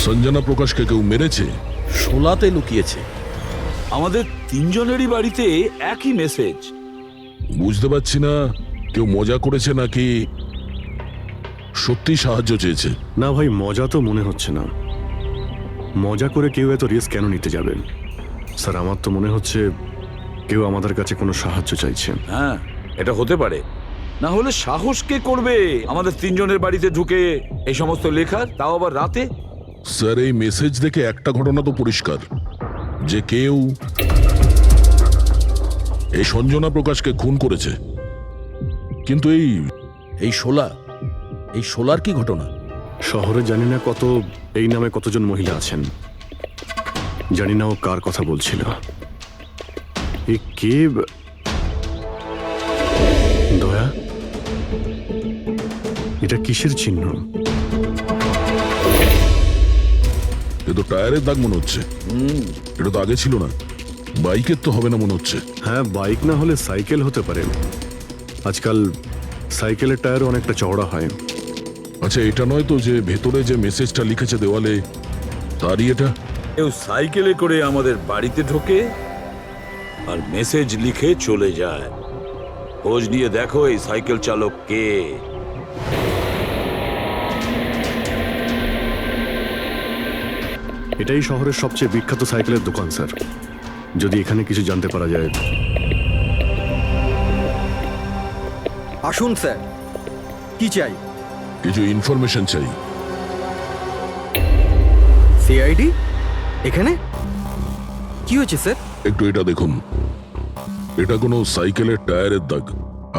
সঞ্জনা প্রকাশকে কেউ মেরেছে? শোলাতে লুকিয়েছে। আমাদের তিনজনেরই বাড়িতে একই মেসেজ। বুঝতে পারছি না কেউ মজা করেছে নাকি সত্যি সাহায্য চেয়েছে। না ভাই, মজা তো মনে হচ্ছে না। মজা করে কেউ এত রিস্ক কেন নিতে যাবে? স্যার, আমার তো মনে হচ্ছে কেউ আমাদের কাছে কোনো সাহায্য চাইছে। হ্যাঁ, এটা হতে পারে। না হলে সাহস কে করবে আমাদের তিনজনের বাড়িতে ঢুকে এই সমস্ত লেখার, তাও আবার রাতে? স্যার, এই মেসেজ দেখে একটা ঘটনা তো পরিষ্কার, যে কেউ এই সঞ্জনা প্রকাশকে খুন করেছে। কিন্তু এই শোলার কি ঘটনা? শহরে জানি না এই নামে কতজন মহিলা আছেন, জানি না ও কার কথা বলছিল। এ কে? দয়া, এটা কিসের চিহ্ন? এ তো টায়ারের দাগ মনে হচ্ছে। এটা তো আগে ছিল না। বাইকের তো হবে না মনে হচ্ছে। হ্যাঁ, বাইক না হলে সাইকেল হতে পারে। আজকাল সাইকেলের টায়ার অনেকটা চওড়া হয়। আচ্ছা, এটা নয় তো যে ভেতরে যে মেসেজটা লিখেছে দেওয়ালে, তারই এটা? কেউ সাইকেলে করে আমাদের বাড়িতে ঢোকে আর মেসেজ লিখে চলে যায়। খোঁজ নিয়ে দেখো এই সাইকেল চালক কে। এটাই শহরের সবচেয়ে বিখ্যাত সাইকেলের দোকান স্যার। যদি এখানে কিছু জানতে পারা যায়। আসুন স্যার, কি চাই? কিছু ইনফরমেশন চাই। সিআইডি এখানে কি হয়েছে স্যার? একটু এটা দেখুন, এটা কোনো সাইকেলের টায়ারের দাগ।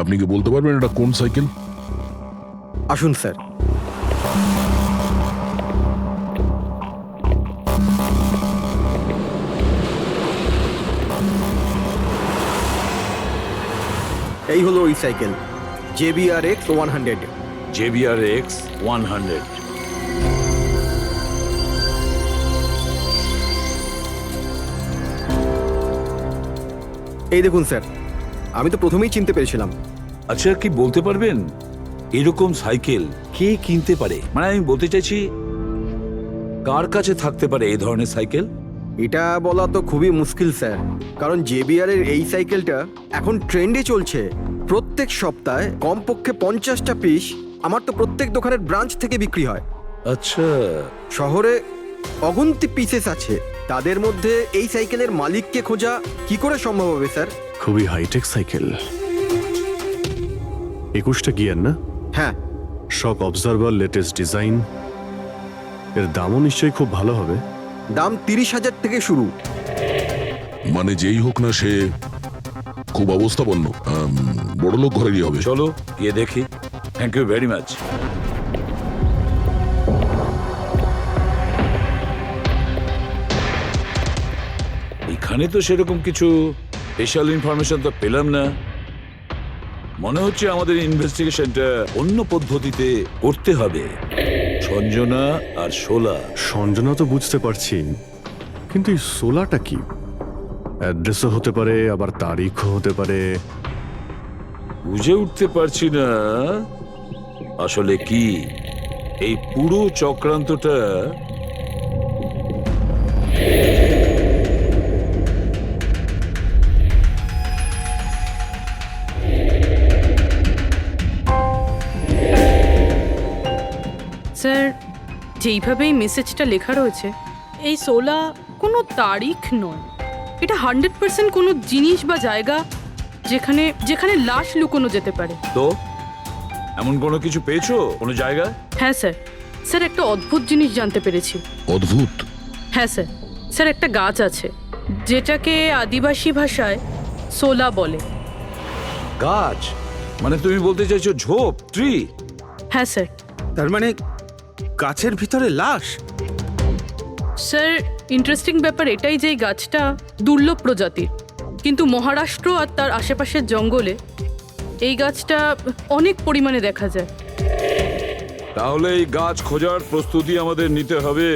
আপনি কি বলতে পারবেন এটা কোন সাইকেল? আসুন স্যার। এই হলো ওই সাইকেল, JBRX 100। JBRX 100। এই দেখুন স্যার, আমি তো প্রথমেই চিনতে পেরেছিলাম। আচ্ছা, কি বলতে পারবেন এরকম সাইকেল কে কিনতে পারে? মানে আমি বলতে চাইছি, কার কাছে থাকতে পারে এই ধরনের সাইকেল? এটা বলা তো খুবই মুশকিল স্যার, কারণ JBR এর এই সাইকেলটা এখন ট্রেন্ডে চলছে। প্রত্যেক সপ্তাহে কমপক্ষে 50টা পিস আমার তো প্রত্যেক দোকানের ব্রাঞ্চ থেকে বিক্রি হয়। আচ্ছা, শহরে অগুন্তি পিসেস আছে, তাদের মধ্যে এই সাইকেলের মালিককে খোঁজা কি করে সম্ভব হবে স্যার? খুবই হাইটেক সাইকেল। 21টা গিয়ার না? হ্যাঁ। শক অবজারভার, লেটেস্ট ডিজাইন। এর দামও নিশ্চয়ই খুব ভালো হবে। দাম 30,000 থেকে শুরু। মানে যেই হোক না, সে খুব অবস্থাপন্ন, বড়লোক ঘরেরই হবে। চলো গিয়ে দেখি। Thank you very much. এখানে তো সেরকম কিছু স্পেশাল ইনফরমেশন তো পেলাম না। মনে হচ্ছে আমাদের ইনভেস্টিগেশনটা অন্য পদ্ধতিতে করতে হবে। সঞ্জনা আর শোলা। সঞ্জনা তো বুঝতে পারছি, কিন্তু এই সোলাটা কি? অ্যাড্রেসও হতে পারে, আবার তারিখও হতে পারে। বুঝে উঠতে পারছি না আসলে কি এই পুরো চক্রান্তটা। স্যার, যেইভাবে এই মেসেজটা লেখা রয়েছে, এই সোলা কোনো তারিখ নয়। এটা 100% কোনো জিনিস বা জায়গা যেখানে যেখানে লাশ লুকোনো যেতে পারে। তো এমন কোনো কিছু পেয়েছো কোনো জায়গা? হ্যাঁ স্যার, স্যার একটা অদ্ভুত জিনিস জানতে পেরেছি। অদ্ভুত? হ্যাঁ স্যার, স্যার একটা গাছ আছে যেটাকে আদিবাসী ভাষায় সোলা বলে। গাছ মানে তুমি বলতে চাইছো ঝোপ, ট্রি? হ্যাঁ স্যার। তার মানে গাছের ভিতরে লাশ? স্যার ইন্টারেস্টিং ব্যাপার এটাই যে এই গাছটা দুর্লভ প্রজাতির, কিন্তু মহারাষ্ট্র আর তার আশেপাশের জঙ্গলে এই গাছটা অনেক পরিমাণে দেখা যায়। তাহলে এই গাছ খোঁজার প্রস্তুতি আমাদের নিতে হবে।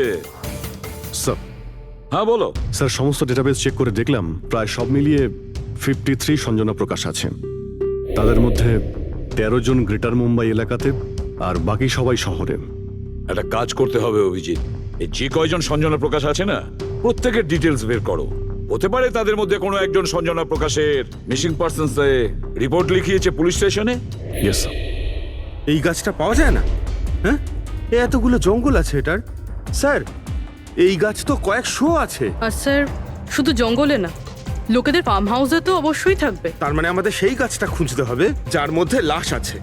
স্যার হ্যাঁ বলো। স্যার সমস্ত ডেটাবেস চেক করে দেখলাম প্রায় সব মিলিয়ে 53 সঞ্জনা প্রকাশ আছে। তাদের মধ্যে 13 জন গ্রেটার মুম্বাই এলাকাতে আর বাকি সবাই শহরে। একটা কাজ করতে হবে অভিজিৎ, এই যে কয়জন সঞ্জনা প্রকাশ আছে না প্রত্যেকের ডিটেলস বের করো। হতে পারে তাদের মধ্যে কোনো একজন সঞ্জনা প্রকাশের মিসিং পার্সনস রিপোর্ট লিখিয়েছে পুলিশ স্টেশনে। Yes sir. এই গাছটা পাওয়া যায় না? হ্যাঁ, এতগুলো জঙ্গল আছে এটার। স্যার এই গাছ তো কয়েকশো আছে। আর স্যার শুধু জঙ্গলে না, লোকেদের ফার্ম হাউসে তো অবশ্যই থাকবে। তার মানে আমাদের সেই গাছটা খুঁজতে হবে যার মধ্যে লাশ আছে।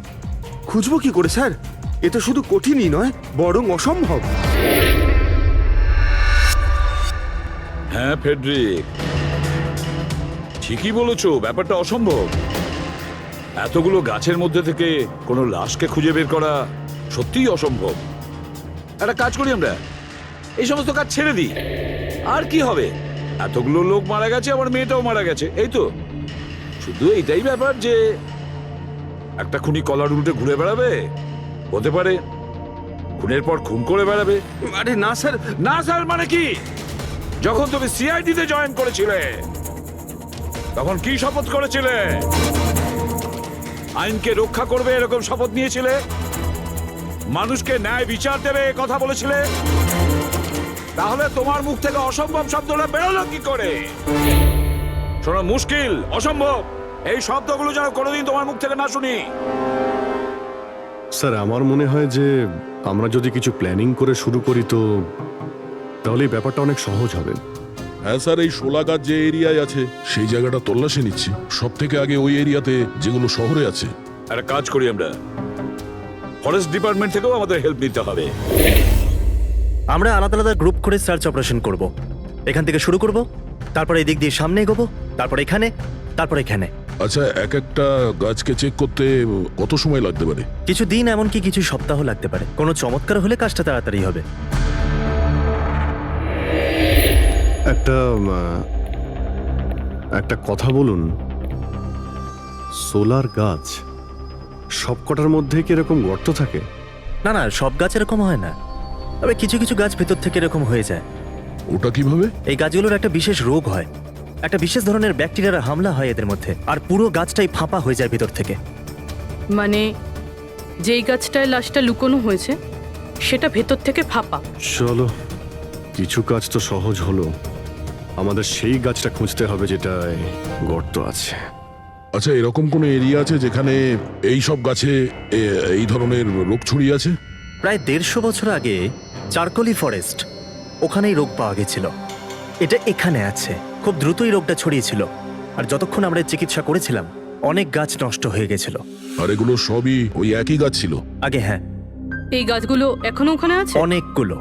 খুঁজবো কি করে স্যার? এ তো শুধু কঠিনই নয়, বরং অসম্ভব। হ্যাঁ ফেডরিক, ঠিকই বলেছো, ব্যাপারটা অসম্ভব। এতগুলো গাছের মধ্যে থেকে কোনো লাশকে খুঁজে বের করা সত্যিই অসম্ভব। একটা কাজ করি আমরা, এই সমস্ত কাজ ছেড়ে দিই। আর কি হবে, এতগুলো লোক মারা গেছে, আমার মেয়েটাও মারা গেছে, এই তো। শুধু এইটাই ব্যাপার যে একটা খুনি কলার উল্টে ঘুরে বেড়াবে, হতে পারে খুনের পর খুন করে বেড়াবে। আরে না স্যার। না স্যার মানে কি? যখন তুমি সিআইডি তে জয়েন করেছিলে তখন কি শপথ করেছিলে? আইনকে রক্ষা করবে এরকম শপথ নিয়েছিলে? মানুষকে ন্যায় বিচার দেবে কথা বলেছিলে? তাহলে তোমার মুখ থেকে অসম্ভব শব্দটা বেরোলো কি করে? শোনা মুশকিল, অসম্ভব, এই শব্দগুলো যেন কোনোদিন তোমার মুখ থেকে না শুনি। স্যার আমার মনে হয় যে আমরা যদি কিছু প্ল্যানিং করে শুরু করি তো তাহলে এই ব্যাপারটা অনেক সহজ হবে। হ্যাঁ স্যার, এই শোলা গাছ যে এরিয়ায় আছে সেই জায়গাটা তল্লাশি নিচ্ছি। সব থেকে আগে ওই এরিয়াতে যেগুলো শহরে আছে। একটা কাজ করি আমরা, ফরেস্ট ডিপার্টমেন্ট থেকেও আমাদের হেল্প নিতে হবে। আমরা আলাদা আলাদা গ্রুপ করে সার্চ অপারেশন করব। এখান থেকে শুরু করব, তারপর এই দিক দিয়ে সামনে এগোবো, তারপর এখানে, তারপর এখানে। আচ্ছা, এক একটা গাছকে চেক করতে কত সময় লাগতে পারে? কিছু দিন, এমনকি কিছু সপ্তাহ লাগতে পারে। কোনো চমৎকার হলে কাজটা তাড়াতাড়ি হবে। একটা কথা বলুন, সোলার গাছ সবকটার মধ্যে কি এরকম গর্ত থাকে? না না, সব গাছ এরকম হয় না, তবে কিছু কিছু গাছ ভেতর থেকে এরকম হয়ে যায়। ওটা কিভাবে? এই গাছগুলোর একটা বিশেষ রোগ হয়, একটা বিশেষ ধরনের ব্যাকটেরিয়ার হামলা হয় এদের মধ্যে, আর পুরো গাছটাই ফাঁপা হয়ে যায় ভেতর থেকে। মানে যেই গাছটায় লাশটা লুকোনো হয়েছে সেটা ভেতর থেকে ফাঁপা। চলো, কিছু কাজ তো সহজ হলো, আমাদের সেই গাছটা খুঁজতে হবে যেটায় গর্ত আছে। আচ্ছা, এরকম কোনো এরিয়া আছে যেখানে এই সব গাছে এই ধরনের রোগ ছড়িয়ে আছে? প্রায় 150 বছর আগে চারকোলি ফরেস্ট, ওখানেই রোগ পাওয়া গেছিল। এটা এখানে আছে। খুব দ্রুতই রোগটা ছড়িয়েছিল, আর যতক্ষণ আমরা চিকিৎসা করেছিলাম অনেক গাছ নষ্ট হয়ে গেছিল। আর এগুলো সবই ওই একই গাছ ছিল আগে? হ্যাঁ। এই গাছগুলো এখনো ওখানে আছে? অনেকগুলো।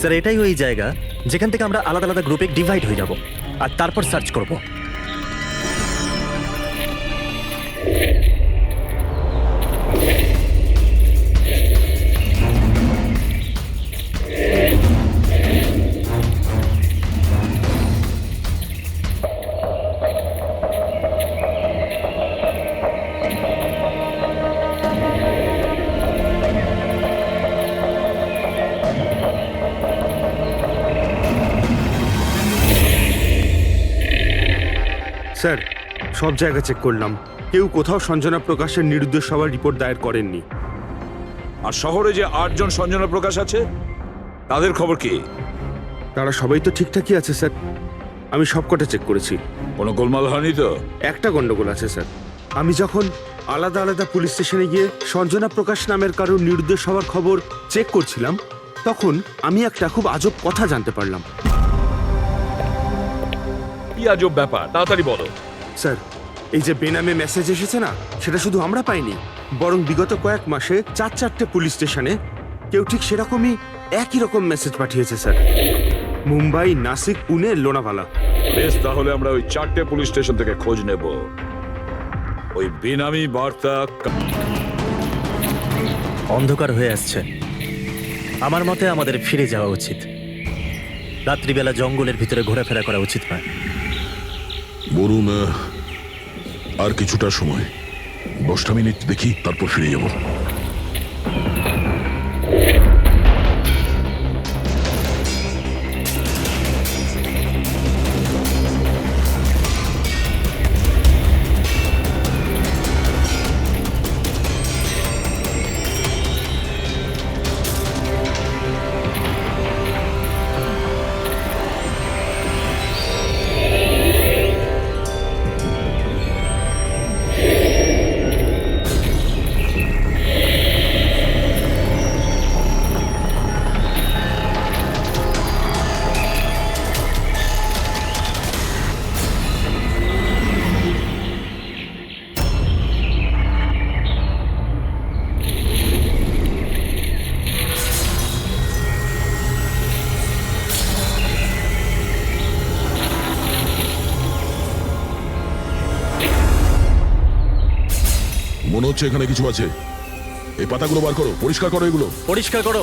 স্যার এটাই ওই জায়গা যেখান থেকে আমরা আলাদা আলাদা গ্রুপে ডিভাইড হয়ে যাব আর তারপর সার্চ করব। স্যার সব জায়গা চেক করলাম, কেউ কোথাও সঞ্জনা প্রকাশের নিরুদ্দেশ হওয়ার রিপোর্ট দায়ের করেননি। আর শহরে যে 8 জন সঞ্জনা প্রকাশ আছে তাদের খবর কি? তারা সবাই তো ঠিকঠাকই আছে স্যার, আমি সবকটা চেক করেছি। কোনো গোলমাল হয়নি তো? একটা গন্ডগোল আছে স্যার। আমি যখন আলাদা আলাদা পুলিশ স্টেশনে গিয়ে সঞ্জনা প্রকাশ নামের কারোর নিরুদ্দেশ হওয়ার খবর চেক করছিলাম, তখন আমি একটা খুব আজব কথা জানতে পারলাম। কি আজব ব্যাপার, তাড়াতাড়ি বলো। স্যার এই যে বেনামে মেসেজ এসেছে না, সেটা শুধু আমরা পাইনি, বরং বিগত কয়েক মাসে 4-4টে পুলিশ স্টেশনে কেউ ঠিক সেরকমই একই রকম মেসেজ পাঠিয়েছে স্যার। মুম্বাই, নাসিক, পুনে, লোনাভালা। বেশ, তাহলে আমরা ওই 4টে পুলিশ স্টেশন থেকে খোঁজ নেব। ওই বেনামি বার্তা অন্ধকার হয়ে আসছে। আমার মতে আমাদের ফিরে যাওয়া উচিত। রাত্রিবেলা জঙ্গলের ভিতরে ঘোরাফেরা করা উচিত নয়। বরুণ, আর কিছুটা সময়, 10টা মিনিট দেখি, তারপর ফিরে যাব। মনে হচ্ছে এখানে কিছু আছে। এই পাতাগুলো বার করো, পরিষ্কার করো এগুলো। পরিষ্কার করো।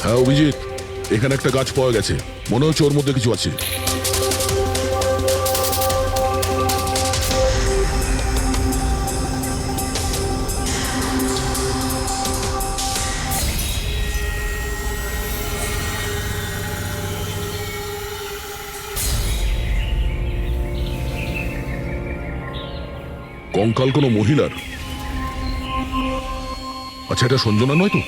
হ্যাঁ অভিজিৎ, এখানে একটা গাছ পাওয়া গেছে, মনে হচ্ছে ওর মধ্যে কিছু আছে। কঙ্কাল কোনো মহিলার? আচ্ছা, এটা সঞ্জনা নয় তো?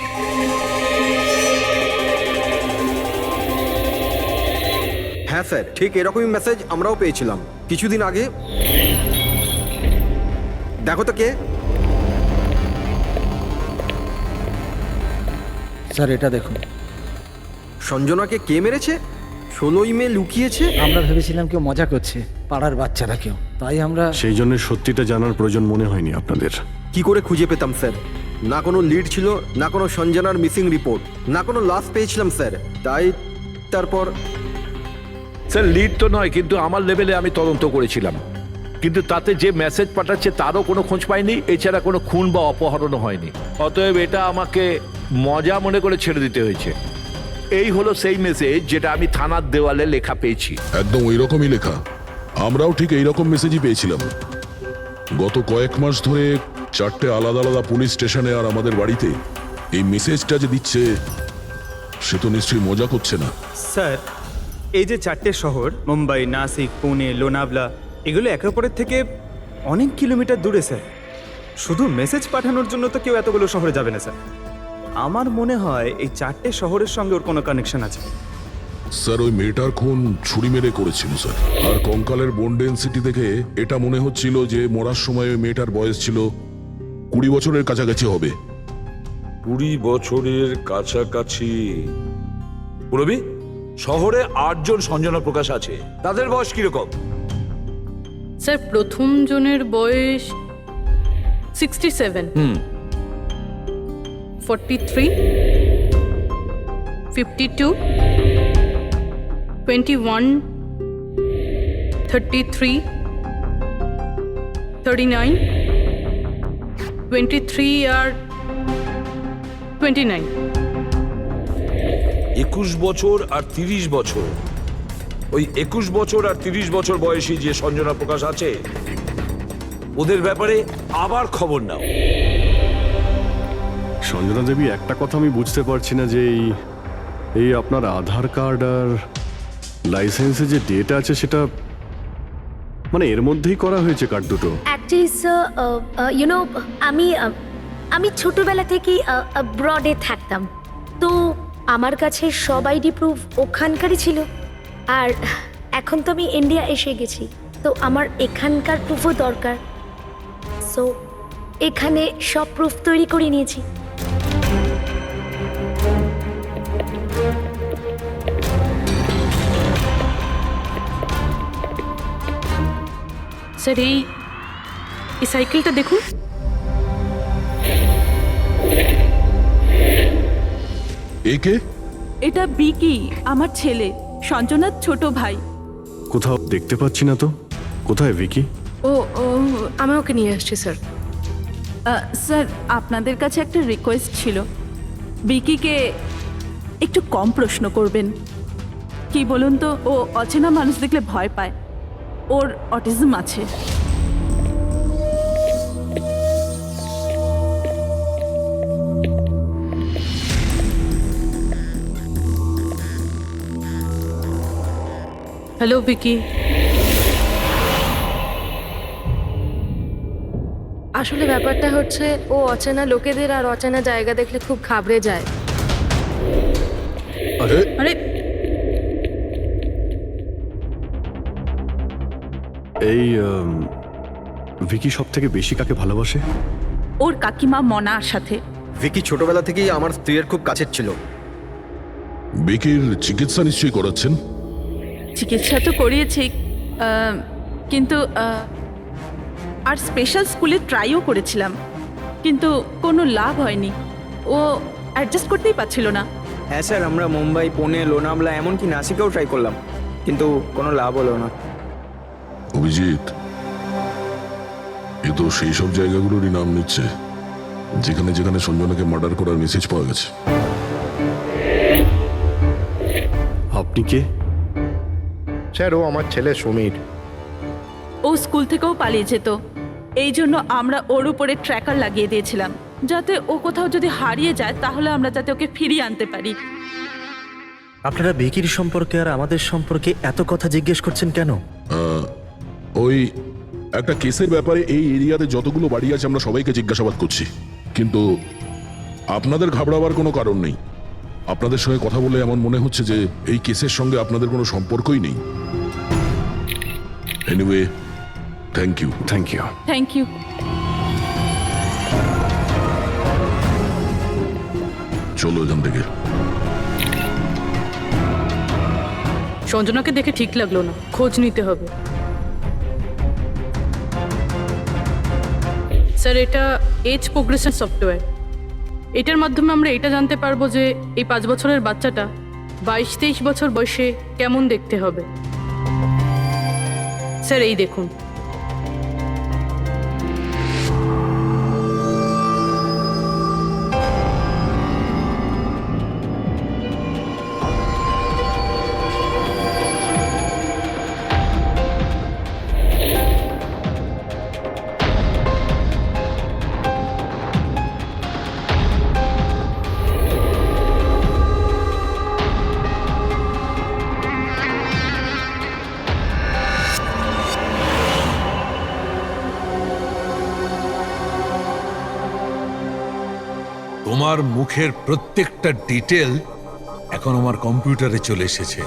হ্যাঁ স্যার, ঠিক এরকমই মেসেজ আমরাও পেয়েছিলাম কিছুদিন আগে। দেখো তো কে। স্যার এটা দেখুন। সঞ্জনাকে কে মেরেছে? 16ই মে লুকিয়েছে। আমরা ভেবেছিলাম কেউ মজা করছে, পাড়ার বাচ্চারা কেউ, তাই আমরা সেই জন্য সত্যিটা জানার প্রয়োজন মনে হয়নি আপনাদের। কি করে খুঁজে পেতাম স্যার? না কোনো লিড ছিল, না কোনো সঞ্জনার মিসিং রিপোর্ট, না কোনো লাশ পেয়েছিলাম স্যার। তাই তারপর স্যার, লিড তো নয়, কিন্তু আমার লেভেলে আমি তদন্ত করেছিলাম, কিন্তু তাতে যে মেসেজ পাঠাচ্ছে তারও কোনো খোঁজ পাইনি, এছাড়া কোনো খুন বা অপহরণও হয়নি। অতএব এটা আমাকে মজা মনে করে ছেড়ে দিতে হয়েছে। এই হলো সেই মেসেজ যেটা আমি থানার দেওয়ালে লেখা পেয়েছি। একদম ওই রকমই লেখা। আমরাও ঠিক এই রকম মেসেজই পেয়েছিলাম। গত কয়েক মাস ধরে 4টে আলাদা আলাদা পুলিশ স্টেশনে আর আমাদের বাড়িতে এই মেসেজটা যে দিচ্ছে, সে তো নিশ্চয়ই মজা করছে না। স্যার, এই যে 4টে শহর, মুম্বাই, নাসিক, পুনে, লোনাভলা, এগুলো একে অপরের থেকে অনেক কিলোমিটার দূরে স্যার। শুধু মেসেজ পাঠানোর জন্য তো কেউ এতগুলো শহরে যাবে না স্যার। আমার মনে হয় এই 4টে শহরের সঙ্গে ওর কোনো কানেকশন আছে। স্যার, ওই মেয়েটার খুন ছুরি মেরে করেছিল স্যার। আর কঙ্কালের বোন ডেন্সিটি দেখে এটা মনে হচ্ছিল যে মরার সময় ওই মেয়েটার বয়স ছিল 20 বছরের কাছাকাছি হবে। 20 বছরের কাছাকাছি? পুরবি, শহরে 8 জন সঞ্জনা প্রকাশ আছে, তাদের বয়স কিরকম? স্যার, প্রথম জনের বয়স 67, 43, 52, 21, 33, 39, 23 আর 29। 21 বছর আর 30 বছর। ওই 21 বছর আর 30 বছর বয়সী যে সঞ্জনা প্রকাশ আছে, ওদের ব্যাপারে আবার খবর নাও। সঞ্জনা দেবী, একটা কথা আমি বুঝতে পারছি না যে এই আপনার আধার কার্ড আর লাইসেন্সে যে ডেট আছে সেটা মানে এর মধ্যেই করা হয়েছে কার্ড দুটো। অ্যাকচুয়ালি স্যার, আমি ছোটবেলা থেকেই ব্রডে থাকতাম, তো আমার কাছে সব আইডি প্রুফ ওখানকারই ছিল। আর এখন তো আমি ইন্ডিয়া এসে গেছি, তো আমার এখানকার প্রুফও দরকার। সো এখানে সব প্রুফ তৈরি করে নিয়েছি। স্যার এই সাইকেলটা দেখুন। একে এটা বিকি, আমার ছেলে, সঞ্জনার ছোট ভাই। কোথাও দেখতে পাচ্ছি না তো। কোথায় ভিকি? ও ও আমি ওকে নিয়ে আসছি স্যার। স্যার আপনাদের কাছে একটা রিকোয়েস্ট ছিল, বিকিকে একটু কম প্রশ্ন করবেন। কি বলুন তো, ও অচেনা মানুষ দেখলে ভয় পায়, ওর অটিজম আছে। হ্যালো বিকি। আসলে ব্যাপারটা হচ্ছে ও অচেনা লোকেদের আর অচেনা জায়গা দেখলে খুব ঘাবড়ে যায়। আরে এই ভিকি সব থেকে বেশি কাকে ভালোবাসে? ওর কাকিমা মনার সাথে। ভিকি ছোটবেলা থেকেই আমার স্ত্রীর খুব কাছের ছিল। বিকির চিকিৎসা নিশ্চয়ই করাচ্ছেন। চিকিৎসা তো করিয়েছি, কিন্তু আর স্পেশাল স্কুলে ট্রাইও করেছিলাম, কিন্তু কোনো লাভ হয়নি। ও অ্যাডজাস্ট করতেই পারছিল না। হ্যাঁ স্যার, আমরা মুম্বাই, পুনে, লোনাভলা, এমনকি নাসিকেও ট্রাই করলাম, কিন্তু কোনো লাভ হলো না। অভিজিৎ, এ তো সেই সব জায়গাগুলোরই নাম নিচ্ছে যেখানে যেখানে সঞ্জনাকে মার্ডার করার মেসেজ পাওয়া গেছে। আপনি কে? স্যার, ও আমার ছেলে সমীর। ও স্কুল থেকেও পালিয়ে যেত, এই জন্য আমরা ওর উপরে ট্র্যাকার লাগিয়ে দিয়েছিলাম, যাতে ও কোথাও যদি হারিয়ে যায় তাহলে আমরা যাতে ওকে ফিরিয়ে আনতে পারি। আপনারা ভিকির সম্পর্কে আর আমাদের সম্পর্কে এত কথা জিজ্ঞেস করছেন কেন? ওই একটা কেসের ব্যাপারে এই এরিয়াতে যতগুলো বাড়ি আছে আমরা সবাইকে জিজ্ঞাসাবাদ করছি, কিন্তু আপনাদের ঘাবড়াবার কোনো কারণ নেই। আপনাদের সঙ্গে কথা বলে এমন মনে হচ্ছে যে এই কেসের সঙ্গে আপনাদের কোনো সম্পর্কই নেই। Anyway, thank you. Thank you. Thank you. চলো এখান থেকে। সঞ্জনাকে দেখে ঠিক লাগলো না, খোঁজ নিতে হবে। স্যার, এটা এজ প্রোগ্রেশন সফটওয়্যার। এটার মাধ্যমে আমরা এটা জানতে পারবো যে এই 5 বছরের বাচ্চাটা 22-23 বছর বয়সে কেমন দেখতে হবে। স্যার এই দেখুন। তোমার মুখের প্রত্যেকটা ডিটেল এখন আমার কম্পিউটারে চলে এসেছে।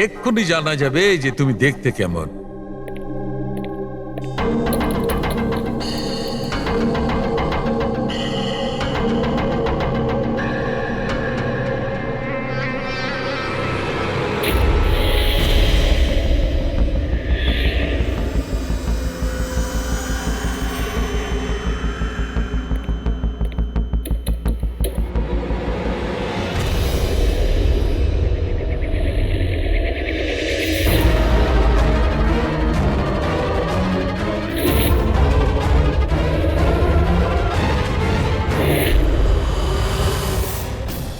এক্ষুনি জানা যাবে যে তুমি দেখতে কেমন।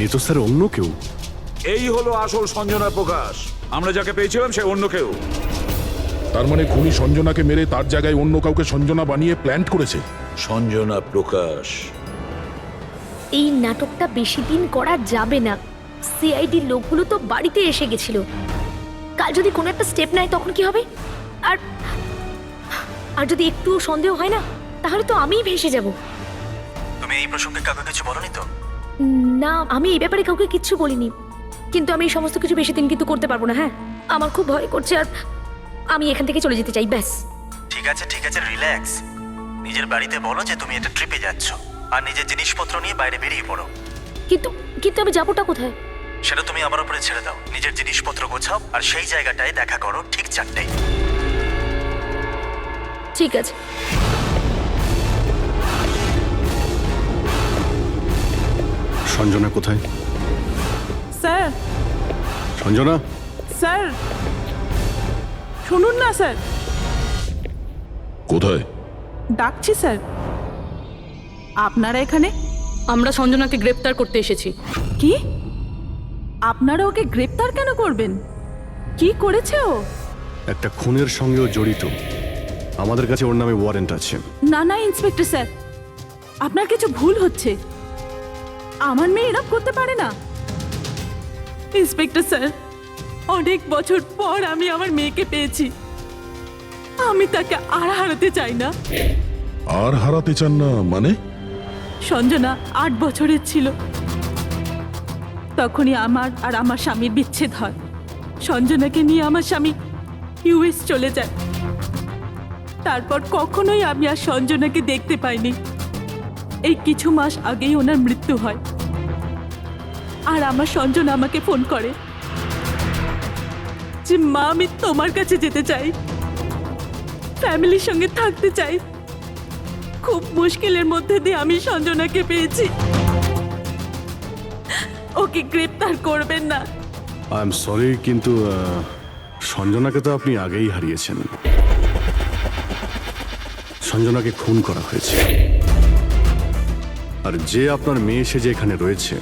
এ তো স্যার অন্য কেউ। এই হলো আসল সঞ্জনা প্রকাশ। আমরা যাকে পেয়েছিলাম সে অন্য কেউ। তার মানে খুনি সঞ্জনাকে মেরে তার জায়গায় অন্য কাউকে সঞ্জনা বানিয়ে প্ল্যান করেছে। সঞ্জনা প্রকাশ। এই নাটকটা বেশি দিন করা যাবে না। সিআইডি লোকগুলো তো বাড়িতে এসে গেছিল। কাল যদি কোনো একটা স্টেপ নেয় তখন কি হবে? আর আর যদি একটু সন্দেহ হয় না, তাহলে তো আমিই ভেসে যাব। তুমি এই প্রসঙ্গে কাউকে কিছু বলনি তো? না, আমি এই ব্যাপারে কাউকে কিচ্ছু বলিনি, কিন্তু আমি এই সমস্ত কিছু বেশি দিন কিন্তু করতে পারবো না। হ্যাঁ, আমার খুব ভয় করছে আর আমি এখান থেকে চলে যেতে চাই, ব্যাস। ঠিক আছে, রিল্যাক্স। নিজের বাড়িতে বলো যে তুমি একটা ট্রিপে যাচ্ছ আর নিজের জিনিসপত্র নিয়ে বাইরে বেরিয়ে পড়ো। কিন্তু কিন্তু আমি যাবোটা কোথায়? সেটা তুমি আমার উপরে ছেড়ে দাও। নিজের জিনিসপত্র গোছাও আর সেই জায়গাটায় দেখা করো ঠিক 4টায়। ঠিক আছে। সঞ্জনা কোথায়? স্যার, সঞ্জনা, স্যার শুনুন না স্যার, কোথায়? ডাকছি স্যার। আপনারা এখানে? আমরা সঞ্জনাকে গ্রেপ্তার করতে এসেছি। কি? আপনারা ওকে গ্রেপ্তার কেন করবেন? কি করেছে ও? একটা খুনের সঙ্গেও জড়িত। আমাদের কাছে ওর নামে ওয়ারেন্ট আছে। না না ইন্সপেক্টর স্যার, আপনার কিছু ভুল হচ্ছে। আমার মেয়ে এরকম করতে পারে না। ইন্সপেক্টর স্যার, অনেক বছর পর আমি আমার মেয়েকে পেয়েছি। আমি তাকে আর হারাতে চাই না। আর হারাতে চান না মানে? সঞ্জনা 8 বছরের ছিল, তখনই আমার আর আমার স্বামীর বিচ্ছেদ হয়। সঞ্জনাকে নিয়ে আমার স্বামী ইউএস চলে যায়। তারপর কখনোই আমি আর সঞ্জনাকে দেখতে পাইনি। এই কিছু মাস আগেই ওনার মৃত্যু হয়। আর আমার সঞ্জনা আমাকে ফোন করে যে মা, আমি তোমার কাছে যেতে চাই, ফ্যামিলির সঙ্গে থাকতে চাই। খুব মুশকিলের মধ্যে দিয়ে আমি সঞ্জনাকে পেয়েছি। ওকে গ্রেপ্তার করবেন না। আই এম সরি, কিন্তু সঞ্জনাকে তো আপনি আগেই হারিয়েছেন। সঞ্জনাকে খুন করা হয়েছে। আর যে আপনার মেয়ে সেজে এখানে রয়েছে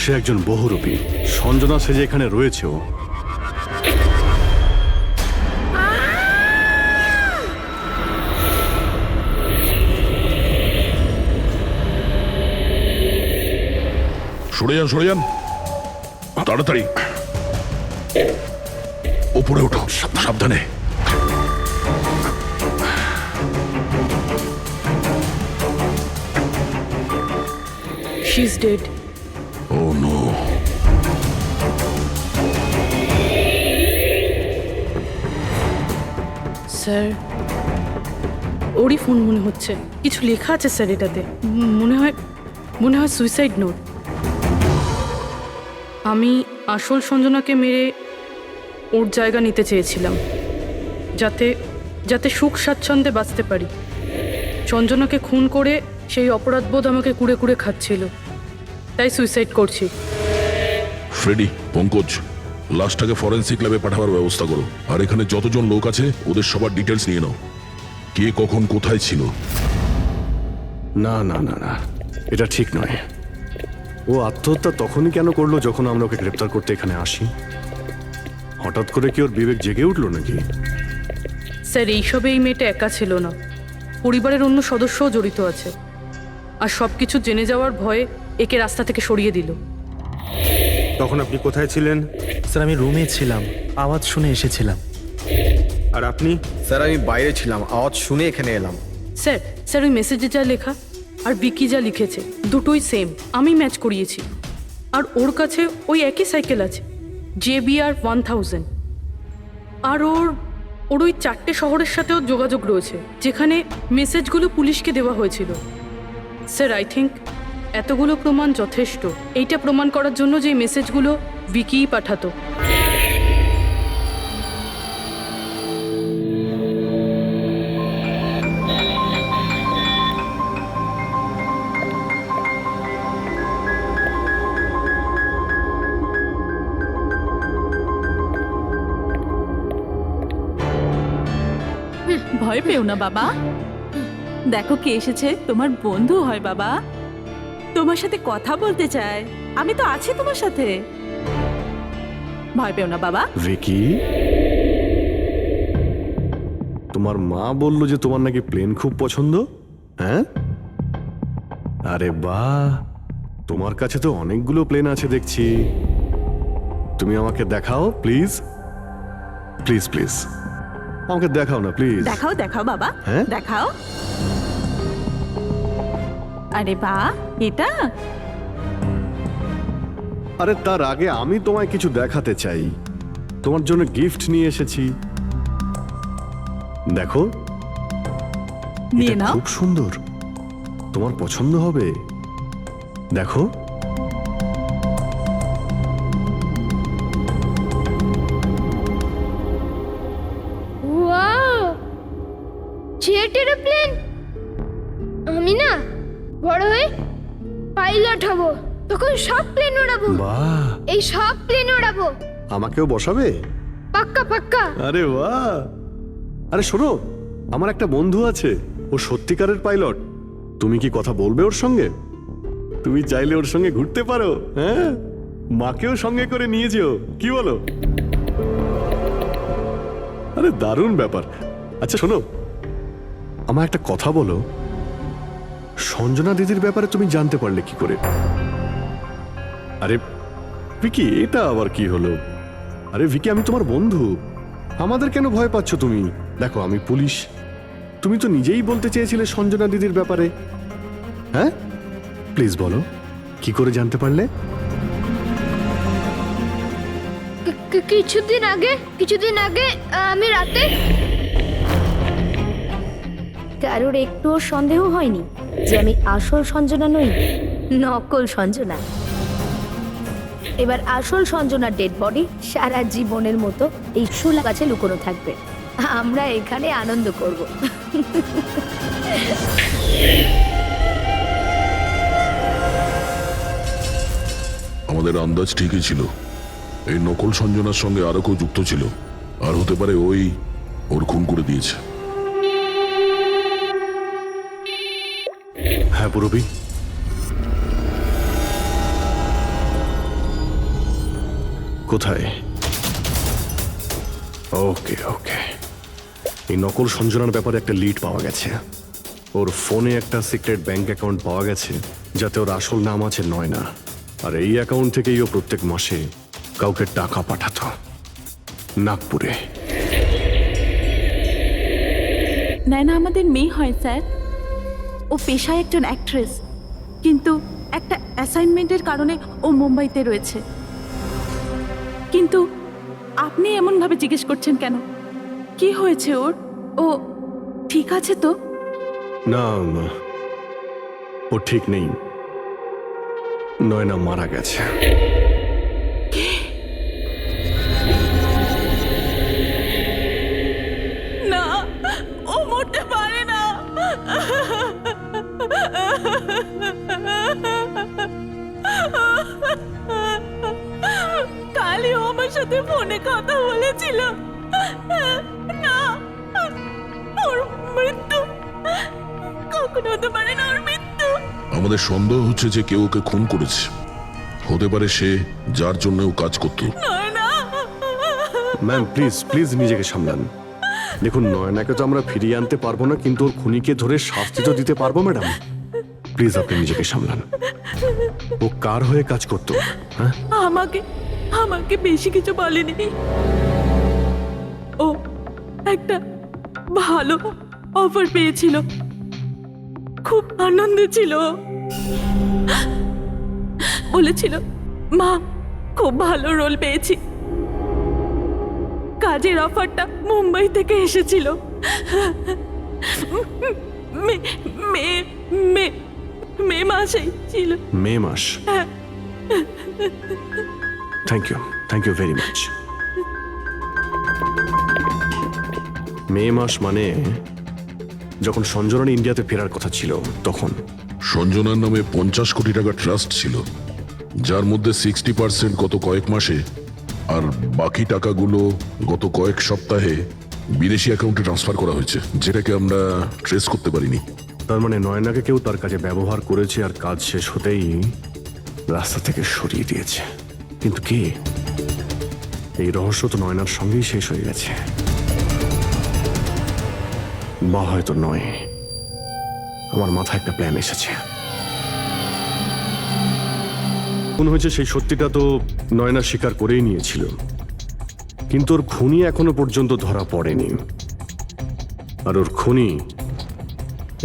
সে একজন বহুরূপী। সঞ্জনা সেজে এখানে রয়েছেও। সরে যান, সরে যান, তাড়াতাড়ি ওপরে ওঠো, সাবধানে। She is dead. Oh no. Sir, ওরই ফোন মনে হচ্ছে। কিছু লেখা আছে স্যার এটাতে। মনে হয় সুইসাইড নোট। আমি আসল সঞ্জনাকে মেরে ওর জায়গা নিতে চেয়েছিলাম, যাতে সুখ স্বাচ্ছন্দ্যে বাঁচতে পারি। সঞ্জনাকে খুন করে সেই অপরাধবোধ আমাকে কুড়ে কুড়ে খাচ্ছিল, তাই সুইসাইড করছি। ফ্রেডি, পঙ্কজ, লাশটাকে ফরেন্সিক ল্যাবে পাঠাবার ব্যবস্থা করো। আর এখানে যতজন লোক আছে ওদের সবার ডিটেলস নিয়ে নাও। কে কখন কোথায় ছিল। না না না না, এটা ঠিক নয়। ও আত্মহত্যা তখনই কেন করলো যখন আমরা ওকে গ্রেপ্তার করতে এখানে আসি? হঠাৎ করে কি ওর বিবেক জেগে উঠলো নাকি? স্যার, এইসবে এই মেয়েটা একা ছিল না, পরিবারের অন্য সদস্যও জড়িত আছে। আর সব কিছু জেনে যাওয়ার ভয়ে একে রাস্তা থেকে সরিয়ে দিল। তখন আপনি কোথায় ছিলেন? স্যার আমি রুমে ছিলাম, আওয়াজ শুনে এসেছিলাম। আর আপনি? স্যার আমি বাইরে ছিলাম, আওয়াজ শুনে এখানে এলাম। স্যার ওই মেসেজে যা লেখা আর বিকি যা লিখেছে দুটোই সেম। আমি ম্যাচ করিয়েছি। আর ওর কাছে ওই একই সাইকেল আছে, JBR 1000। আর ওর ওই 4টে শহরের সাথেও যোগাযোগ রয়েছে যেখানে মেসেজগুলো পুলিশকে দেওয়া হয়েছিল। স্যার, আই থিঙ্ক এতগুলো প্রমাণ যথেষ্ট এইটা প্রমাণ করার জন্য যে এই মেসেজগুলো বিকিই পাঠাতো। ভয় পেও না বাবা, দেখো কে এসেছে। তোমার বন্ধু হয় বাবা, তোমার সাথে কথা বলতে চায়। আমি তো আছি তোমার সাথে, ভয় পেও না বাবা। ভিকি, তোমার মা বললো যে তোমার নাকি প্লেন খুব পছন্দ। হ্যাঁ, আরে বাহ, তোমার কাছে তো অনেকগুলো প্লেন আছে দেখছি। তুমি আমাকে দেখাও প্লিজ, প্লিজ প্লিজ আমাকে দেখাও না প্লিজ। দেখাও দেখাও বাবা, হ্যাঁ? দেখাও। আরে বাহ, এটা আরে তার আগে আমি তোমায় কিছু দেখাতে চাই। তোমার জন্য গিফট নিয়ে এসেছি, দেখো। নিয়ে এটা নাও। খুব সুন্দর, তোমার পছন্দ হবে, দেখো। Jet aeroplane? আমি না বড় হয়ে পাইলট হব, তখন সব প্লেন ওড়াবো। বাহ, এই সব প্লেন ওড়াবো, আমাকেও বসাবে? পাক্কা পাক্কা। আরে বাহ! আরে শোনো, আমার একটা বন্ধু আছে, ও সত্যিকারের পাইলট। তুমি কি কথা বলবে ওর সঙ্গে? তুমি চাইলে ওর সঙ্গে ঘুরতে পারো, হ্যাঁ? মাকেও সঙ্গে করে নিয়ে যেও, কি বলো? আরে দারুণ ব্যাপার। আচ্ছা শোনো, আমার একটা কথা বলো, সঞ্জনা দিদির ব্যাপারে তুমি জানতে পারলে কি করে? আরে ভিকি, এটা আবার কি হলো? আরে ভিকি, আমি তোমার বন্ধু, আমাদের কেন ভয় পাচ্ছ তুমি? দেখো, আমি পুলিশ, তুমি তো নিজেই বলতে চেয়েছিলে সঞ্জনা দিদির ব্যাপারে। হ্যাঁ, প্লিজ বলো, কি করে জানতে পারলে? কিছুদিন আগে আমি রাতে। কারোর একটুও সন্দেহ হয়নি যে আমি আসল সঞ্জনা নই, নকল সঞ্জনা। এবার আসল সঞ্জনার ডেড বডি সারা জীবনের মতো এই শুলা গাছে লুকোনো থাকবে। আমরা এখানে আনন্দ করব। আমাদের আন্দাজ ঠিকই ছিল, এই নকল সঞ্জনার সঙ্গে আরো কেউ যুক্ত ছিল, আর হতে পারে ওর খুন করে দিয়েছে। হ্যাঁ পুরবি, কোথায়? ওকে ওকে, এই নকল সঞ্জনার ব্যাপারে একটা লিড পাওয়া গেছে। ওর ফোনে একটা সিক্রেট ব্যাংক অ্যাকাউন্ট পাওয়া গেছে, যাতে ওর আসল নাম আছে নয়না। আর এই অ্যাকাউন্ট থেকেই ও প্রত্যেক মাসে কাউকে টাকা পাঠাতো নাগপুরে। নয়না আমাদের মেয়ে হয় স্যার। ও পেশায় একজন অ্যাক্ট্রেস, কিন্তু একটা অ্যাসাইনমেন্টের কারণে ও মুম্বাইতে রয়েছে। কিন্তু আপনি এমনভাবে জিজ্ঞেস করছেন কেন? কি হয়েছে ওর? ও ঠিক আছে তো? না, ও ঠিক নেই। নয়না মারা গেছে। না, ও মরতে পারে না। কালই ও আমার সাথে ফোনে কথা বলেছিল। না, ওর মৃত্যু কখনো হতে পারে না, ওর মৃত্যু। আমাদের সন্দেহ হচ্ছে যে কেউ ওকে খুন করেছে। হতে পারে সে, যার জন্য ও কাজ করত। ম্যাম প্লিজ প্লিজ নিজেকে সামলান। দেখুন, নয়নাকে তো আমরা ফিরিয়ে আনতে পারবো না, কিন্তু ওর খুনিকে ধরে শাস্তি তো দিতে পারবো ম্যাডাম। প্লিজ আপনি নিজেকে সামলান। ও কার হয়ে কাজ করতো? হ্যাঁ, আমাকে বেশি কিছু বলেনি। ও একটা ভালো অফার পেয়েছিল, খুব আনন্দে ছিল। বলেছিল, মা খুব ভালো রোল পেয়েছি। কাজের অফারটা মুম্বাই থেকে এসেছিল। মে মাসেই ছিল। মে মাস? Thank you very much. May মাস মানে যখন সঞ্জনা ইন্ডিয়াতে ফেরার কথা ছিল তখন। সঞ্জনার নামে 50 কোটি টাকা ট্রাস্ট ছিল, যার মধ্যে 60% গত কয়েক মাসে আর বাকি টাকাগুলো গত কয়েক সপ্তাহে বিদেশি অ্যাকাউন্টে ট্রান্সফার করা হয়েছে, যেটাকে আমরা ট্রেস করতে পারিনি। তার মানে নয়নাকে কেউ তার কাছে ব্যবহার করেছে, আর কাজ শেষ হতেই রাস্তা থেকে সরিয়ে দিয়েছে। কিন্তু কে? এই রহস্য তো নয়নার সঙ্গেই শেষ হয়ে গেছে, বা হয়তো নয়। আমার মাথায় একটা প্ল্যান এসেছে। মনে হয়েছে সেই সত্যিটা তো নয়না স্বীকার করেই নিয়েছিল, কিন্তু ওর খুনি এখনো পর্যন্ত ধরা পড়েনি। আর ওর খুনি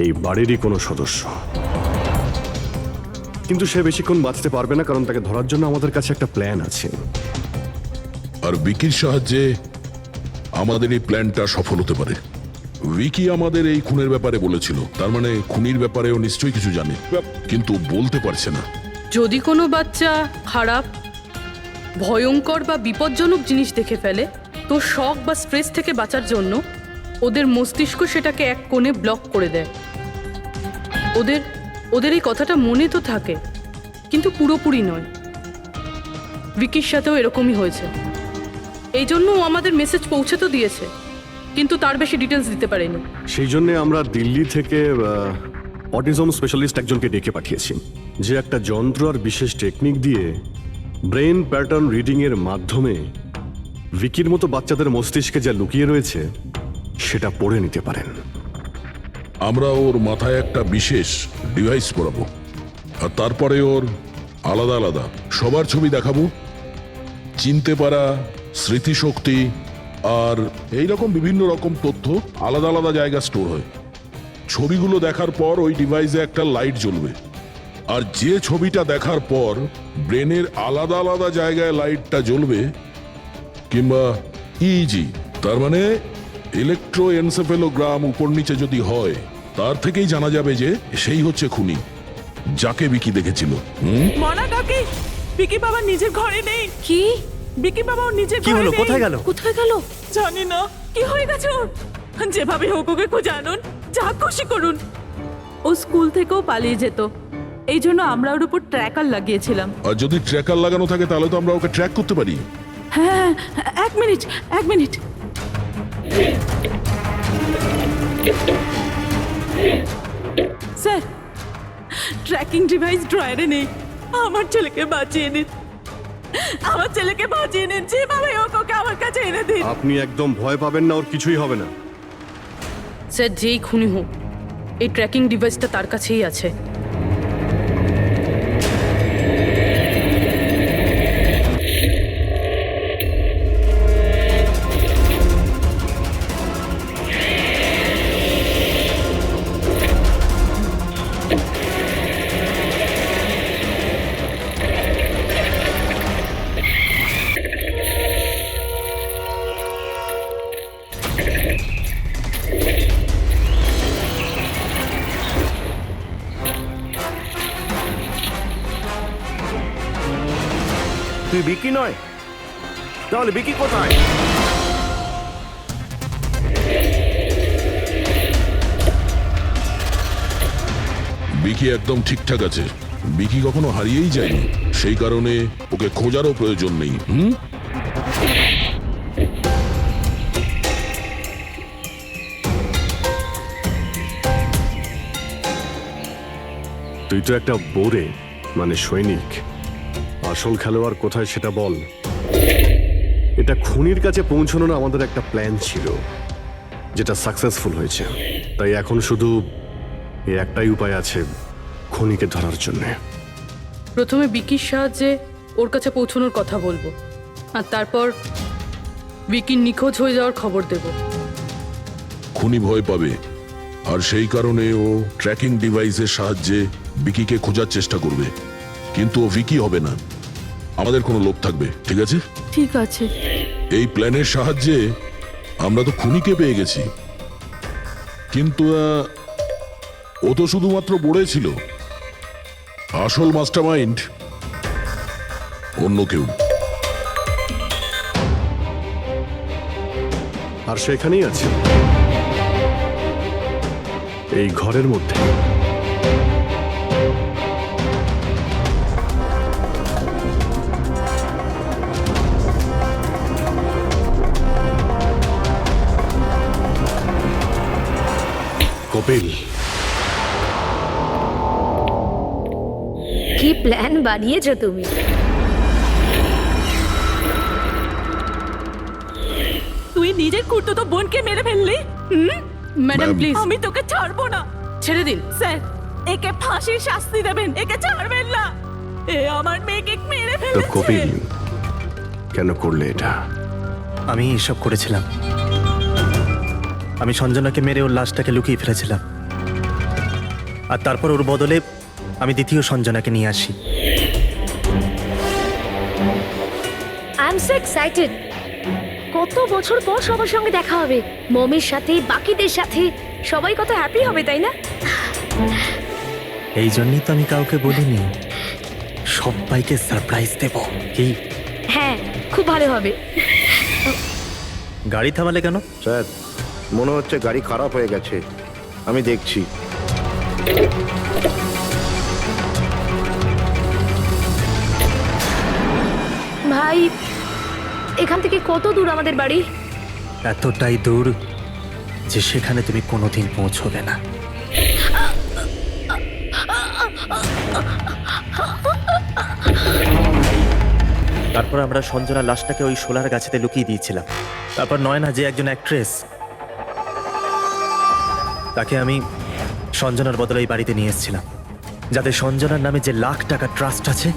এই বাড়িরই কোনো সদস্য। কিন্তু সে বেশিক্ষণ বাঁচতে পারবে না, কারণ তাকে ধরার জন্য আমাদের কাছে একটা প্ল্যান আছে। আর বিকির সাহায্যে আমাদের এই প্ল্যানটা সফল হতে পারে। উইকি আমাদের এই খুনের ব্যাপারে বলেছিল, তার মানে খুনির ব্যাপারেও নিশ্চয়ই কিছু জানে, কিন্তু বলতে পারছে না। যদি কোনো বাচ্চা খারাপ, ভয়ঙ্কর বা বিপজ্জনক জিনিস দেখে ফেলে, তো শক বা স্ট্রেস থেকে বাঁচার জন্য ওদের মস্তিষ্ক সেটাকে এক কোণে ব্লক করে দেয়। ওদের ওদের এই কথাটা মনে তো থাকে, কিন্তু পুরোপুরি নয়। ভিকির সাথেও এরকমই হয়েছে। এই জন্য ও আমাদের মেসেজ পৌঁছে তো দিয়েছে, কিন্তু তার বেশি ডিটেলস দিতে পারেনি। সেই জন্যে আমরা দিল্লি থেকে অটিজম স্পেশালিস্ট একজনকে ডেকে পাঠিয়েছি, যে একটা যন্ত্র আর বিশেষ টেকনিক দিয়ে ব্রেন প্যাটার্ন রিডিংয়ের মাধ্যমে ভিকির মতো বাচ্চাদের মস্তিষ্কে যা লুকিয়ে রয়েছে সেটা পড়ে নিতে পারেন। আমরা ওর মাথায় একটা বিশেষ ডিভাইস পরাবো, আর তারপরে ওর আলাদা আলাদা সবার ছবি দেখাবো। চিনতে পারা, স্মৃতিশক্তি আর এইরকম বিভিন্ন রকম তথ্য আলাদা আলাদা জায়গা স্টোর হয়। ছবিগুলো দেখার পর ওই ডিভাইসে একটা লাইট জ্বলবে, আর যে ছবিটা দেখার পর ব্রেনের আলাদা আলাদা জায়গায় লাইটটা জ্বলবে, কিংবা ইজি তার মানে ইলেকট্রোএনসেফেলোগ্রাম উপর নিচে যদি হয়, তার থেকেই জানা যাবে যে সেই হচ্ছে খুনি, যাকে বিকি দেখেছিল। মনা কাকি, বিকি বাবা নিজের ঘরে নেই। কি? বিকি বাবা ওর নিজের কি ঘরে হলো? নেই। কোথায় গেল? কোথায় গেল? জানি না কি হয়ে গেছে ওর। যেভাবে হোক ওকে খুঁজে আনুন, যা খুশি করুন। ও স্কুল থেকেও পালিয়ে যেত, এই জন্য আমরা ওর উপর ট্র্যাকার লাগিয়েছিলাম। আর যদি ট্র্যাকার লাগানো থাকে তাহলে তো আমরা ওকে ট্র্যাক করতে পারি। হ্যাঁ, এক মিনিট। স্যার, ট্র্যাকিং ডিভাইস ড্রয়ারে নেই। আমার ছেলেকে বাঁচিয়ে নিন, যেভাবে হোক ওকে আমার কাছে এনে দিন। আপনি একদম ভয় পাবেন না, ওর কিছুই হবে না। স্যার, যেই খুনি হোক, এই ট্র্যাকিং ডিভাইসটা তার কাছেই আছে। তুই বিকি নয়? তাহলে বিকি কোথায়? বিকি একদম ঠিকঠাক আছে। বিকি কখনো হারিয়েই যায়নি, সেই কারণে ওকে খোঁজারও প্রয়োজন নেই। তুই তো একটা বোরে, মানে সৈনিক। আসল খেলোয়াড় কোথায় সেটা বল। এটা খুনির কাছে পৌঁছানোর আমাদের একটা প্ল্যান ছিল, যেটা সাকসেসফুল হয়েছে। তাই এখন শুধু এই একটাই উপায় আছে খুনিকে ধরার জন্য। প্রথমে বিকির সাহায্যে ওর কাছে পৌঁছানোর কথা বলবো, আর তারপর বিকির নিখোঁজ হয়ে যাওয়ার খবর দেব। খুনি ভয় পাবে, আর সেই কারণে ও ট্র্যাকিং ডিভাইসের সাহায্যে বিকিকে খোঁজার চেষ্টা করবে। কিন্তু ও ভিকি হবে না, আমাদের কোনো লোক থাকবে। ঠিক আছে? ঠিক আছে। এই প্ল্যানের সাহায্যে আমরা তো খুনিকে পেয়ে গেছি, কিন্তু ও তো শুধুমাত্র বড়ে ছিল। আসল মাস্টারমাইন্ড অন্য কেউ। আর সেখানেই আছে, এই ঘরের মধ্যে। কপিল, কি প্ল্যান বানিয়েছো তুমি? তুই নিজের খুড়তুতো বোনকে মেরে ফেললি। ম্যাডাম প্লিজ, আমি তোকে ছাড়বো না। ছেড়ে দিন। স্যার, একে ফাঁসির শাস্তি দেবেন, একে ছাড়বেন না। এ আমার মেয়েকে মেরে তো ফেলেছে। কপিল, কেন করলে এটা? আমি এসব করেছিলাম। আমি সঞ্জনাকে মেরে ওর লাশটাকে লুকিয়ে ফেলেছিলাম, আর তারপর ওর বদলে আমি দ্বিতীয় সঞ্জনাকে নিয়ে আসি। I am so excited. কত বছর পর সবার সঙ্গে দেখা হবে, মমির সাথে, বাকিদের সাথে। সবাই কত হ্যাপি হবে, তাই না? এই জন্যই তো আমি কাউকে বলিনি, সবাইকে সারপ্রাইজ দেব। কি? হ্যাঁ, খুব ভালো হবে। গাড়ি থামালে কেন? স্যার, মনে হচ্ছে গাড়ি খারাপ হয়ে গেছে, আমি দেখছি। ভাই, এখান থেকে কত দূর আমাদের বাড়ি? এতটাই দূর যে সেখানে তুমি কোনোদিন পৌঁছবে না। তারপর আমরা সঞ্জনা লাশটাকে ওই শোলার গাছেতে লুকিয়ে দিয়েছিলাম। তারপর নয়না যে একজন অ্যাক্ট্রেস, তাকে আমি সঞ্জনার বদলে এই বাড়িতে নিয়ে এসেছিলাম, যাতে সঞ্জনার নামে যে লাখ টাকা ট্রাস্ট আছে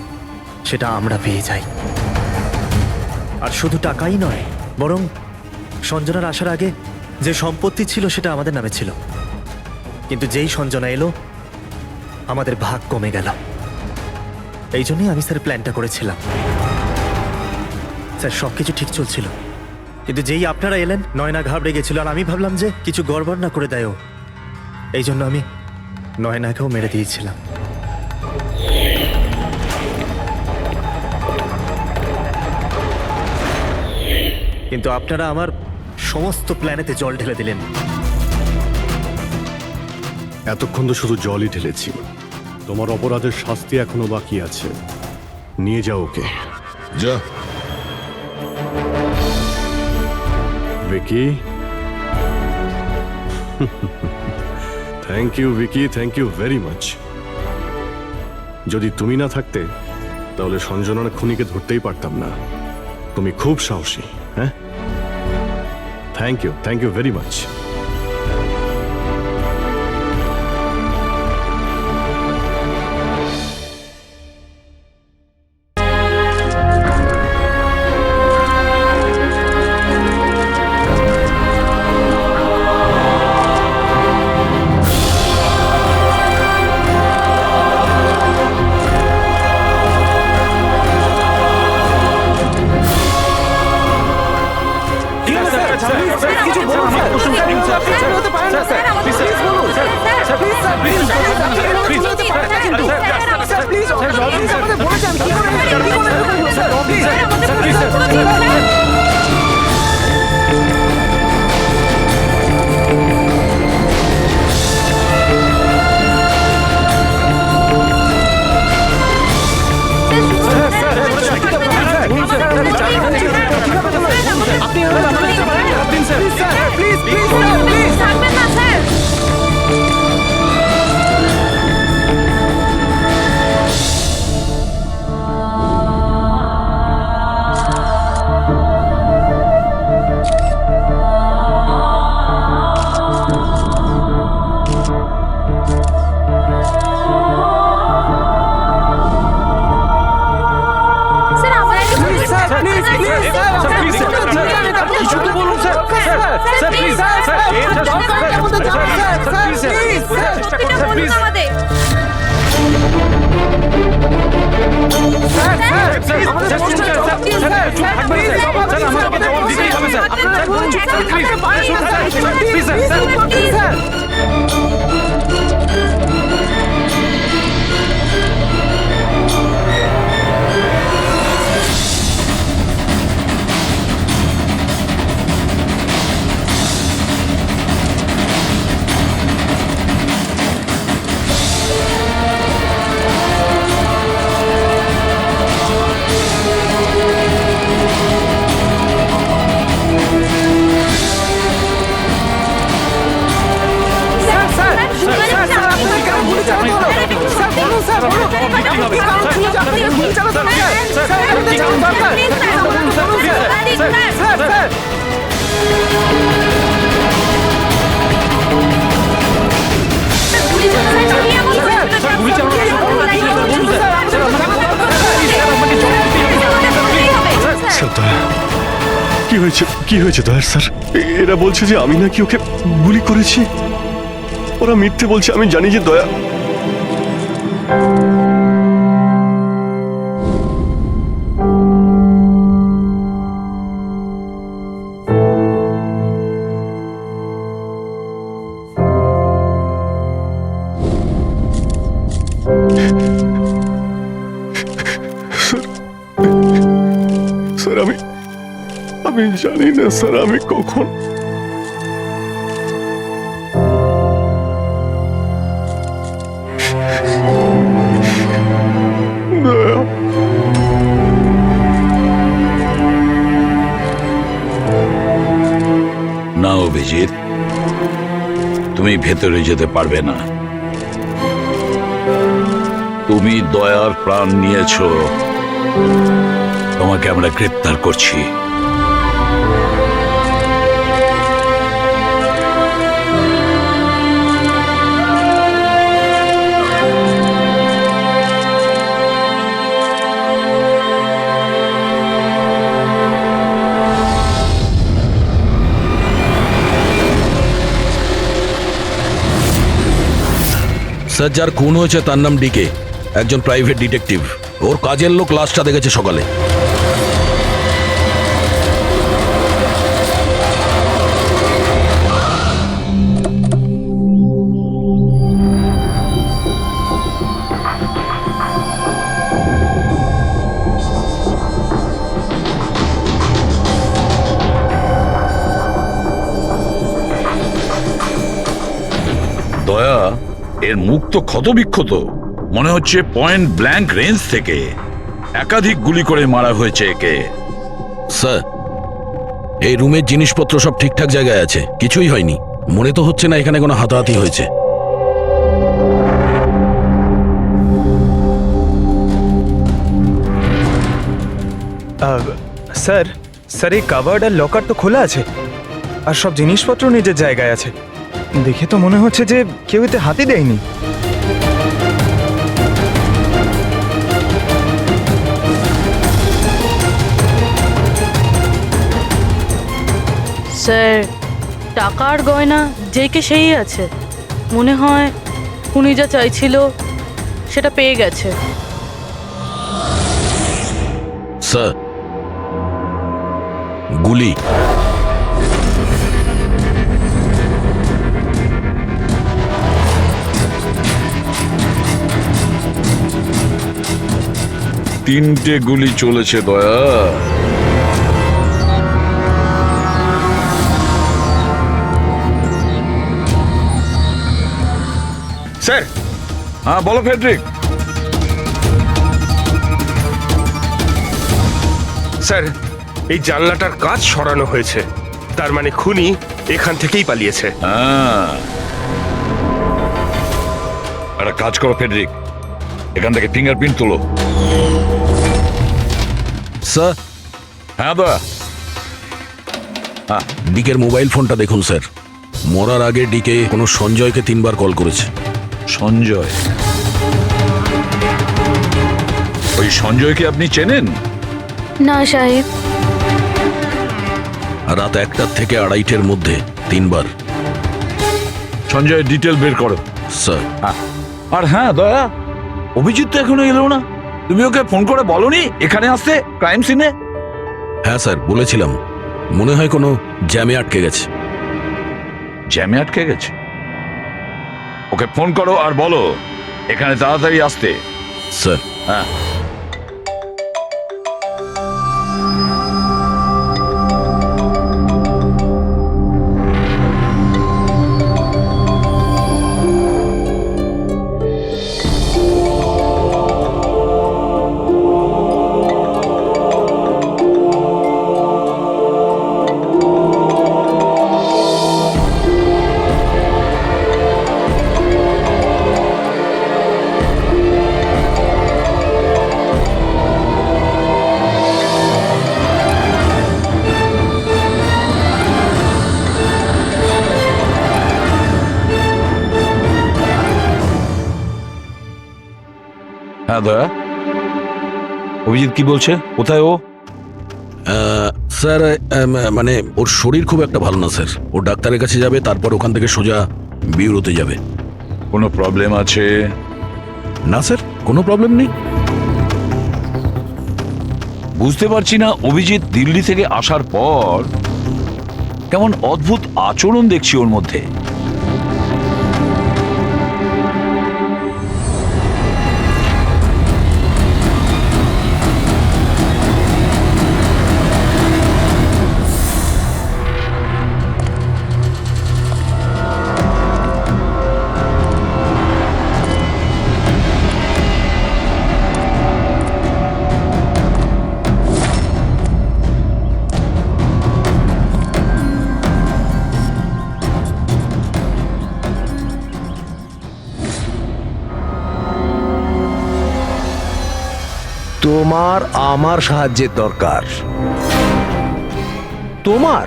সেটা আমরা পেয়ে যাই। আর শুধু টাকাই নয়, বরং সঞ্জনার আসার আগে যে সম্পত্তি ছিল সেটা আমাদের নামে ছিল, কিন্তু যেই সঞ্জনা এলো আমাদের ভাগ কমে গেল। এই জন্যই আমি স্যার প্ল্যানটা করেছিলাম। স্যার সবকিছু ঠিক চলছিল, কিন্তু যেই আপনারা এলেন নয়না ঘাবড়ে গেছিল, আর আমি ভাবলাম যে কিছু গড়বড় না করে দেয় ও। এই জন্য আমি নয়নাকেও মেরে দিয়েছিলাম। কিন্তু আপনারা আমার সমস্ত প্ল্যানেতে জল ঢেলে দিলেন। এতক্ষণ তো শুধু জলই ঢেলেছি। তোমার অপরাধের শাস্তি এখনো বাকি আছে। নিয়ে যাও ওকে। যা। Vicky, thank you Vicky, thank you very much. যদি তুমি না থাকতে তাহলে সঞ্জনার খুনিকে ধরতেই পারতাম না। তুমি খুব সাহসী। হ্যাঁ, থ্যাংক ইউ ভেরি মাচ। কি হয়েছে দয়ার স্যার? এরা বলছে যে আমি নাকি ওকে গুলি করেছি। ওরা মিথ্যে বলছে। আমি জানি যে দয়া স্যার আমি জানি না স্যার আমি কখন তুমি ভেতরে যেতে পারবে না। তুমি দয়ার প্রাণ নিয়েছো, তোমাকে আমরা গ্রেপ্তার করছি। স্যার, যার খুন হয়েছে তার নাম ডিকে, একজন প্রাইভেট ডিটেকটিভ। ওর কাজের লোক লাশটা দেখেছে সকালে। দয়া, এর মুখ তো ক্ষতবিক্ষত, মনে হচ্ছে পয়েন্ট ব্ল্যাঙ্ক রেঞ্জ থেকে একাধিক গুলি করে মারা হয়েছে একে। স্যার, এই রুমের জিনিসপত্র সব ঠিকঠাক জায়গায় আছে, কিছুই হয়নি। মনে তো হচ্ছে না এখানে কোনো হাতাহাতি হয়েছে। স্যার, স্যার এই কাভার্ড আর লকার তো খোলা আছে, আর সব জিনিসপত্র নিজের জায়গায় আছে। দেখে তো মনে হচ্ছে যে কেউ এতে হাতই দেয়নি। স্যার, টাকার গয়না যেকে সেই আছে, মনে হয় উনি যা চাইছিল সেটা পেয়ে গেছে। স্যার, গুলি। তিনটে গুলি চলেছে দয়া। স্যার। হ্যাঁ বলো ফেডরিক। স্যার, এই জানলাটার কাঁচ সরানো হয়েছে, তার মানে খুনি এখান থেকেই পালিয়েছে। হ্যাঁ, একটা কাজ করো ফেডরিক, এখান থেকে ফিঙ্গারপ্রিন্ট তোলো। স্যার। হ্যাঁ দয়া। হ্যাঁ, ডিকের মোবাইল ফোনটা দেখুন স্যার। মরার আগে ডিকে কোনো সঞ্জয়কে 3 বার কল করেছে। সঞ্জয়? ওই সঞ্জয়কে আপনি চেনেন? না সাহেব। রাত 1টা থেকে 2:30-এর মধ্যে 3 বার। সঞ্জয়ের ডিটেল বের করো স্যার। আর হ্যাঁ দয়া, অভিজিৎ তো এখনো এলো না, তুমি ওকে ফোন করে বলনি এখানে আসতে ক্রাইম সিনে? হ্যাঁ স্যার, বলেছিলাম। মনে হয় কোনো জ্যামে আটকে গেছে। জ্যামে আটকে গেছে? ওকে ফোন করো আর বলো এখানে তাড়াতাড়ি আসতে। স্যার। হ্যাঁ। হ্যাঁ দয়া, অভিজিৎ কি বলছে, কোথায় ও? স্যার, মানে ওর শরীর খুব একটা ভালো না স্যার। ও ডাক্তারের কাছে যাবে, তারপর ওখান থেকে সোজা বিউরোতে যাবে। কোনো প্রবলেম আছে? না স্যার, কোনো প্রবলেম নেই। বুঝতে পারছি না, অভিজিৎ দিল্লি থেকে আসার পর কেমন অদ্ভুত আচরণ দেখছি ওর মধ্যে। তোমার আমার সাহায্যের দরকার। তোমার?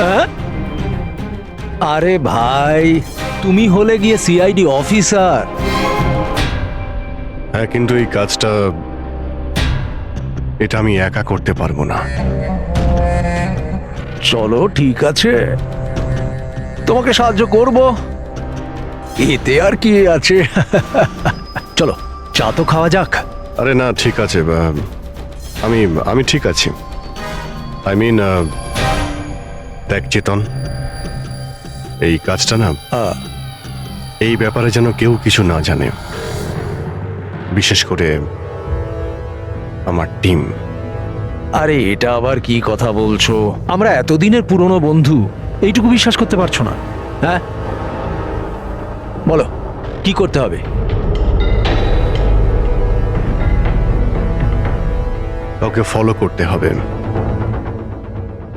হ্যাঁ? আরে ভাই, তুমি হলে গিয়ে সিআইডি অফিসার। হ্যাঁ, কিন্তু এই কাজটা এটা আমি একা করতে পারবো না। চলো ঠিক আছে, তোমাকে সাহায্য করব, এতে আর কি আছে। চলো চা তো খাওয়া যাক। আরে না, ঠিক আছে, আমি আমি ঠিক আছি। আই মিন, দেখ চেতন, এই কাজটা না, এই ব্যাপারে যেন কেউ কিছু না জানে, বিশেষ করে আমার টিম। আরে এটা আবার কি কথা বলছো? আমরা এতদিনের পুরনো বন্ধু, এইটুকু বিশ্বাস করতে পারছো না? হ্যাঁ বলো কি করতে হবে? কাউকে ফলো করতে হবে,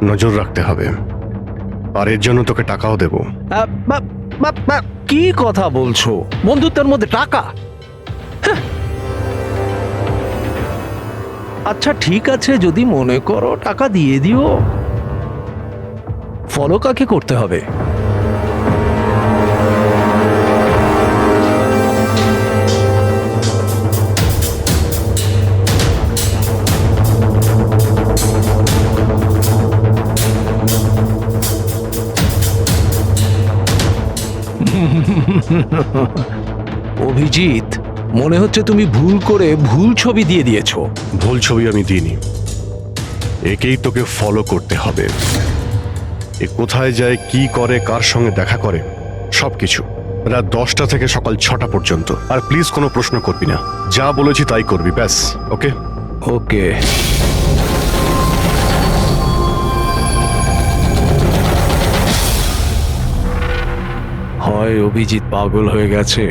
নজর রাখতে হবে, আর এর জন্য তোকে টাকাও দেবো। কি কথা বলছো? বন্ধুত্বের মধ্যে টাকা? হ্যাঁ। আচ্ছা ঠিক আছে, যদি মনে করো টাকা দিয়ে দিও। ফলো কাকে করতে হবে? অভিজিৎ, মনে হচ্ছে তুমি ভুল করে ভুল ছবি দিয়ে দিয়েছো। ভুল ছবি আমি দিইনি, একেই তোকে ফলো করতে হবে। এ কোথায় যায়, কি করে, কার সঙ্গে দেখা করে, সবকিছু রাত 10টা থেকে সকাল 6টা পর্যন্ত। আর প্লিজ কোনো প্রশ্ন করবি না, যা বলেছি তাই করবি, ব্যাস। ওকে ওকে। হয় অভিজিৎ পাগল হয়ে গেছে,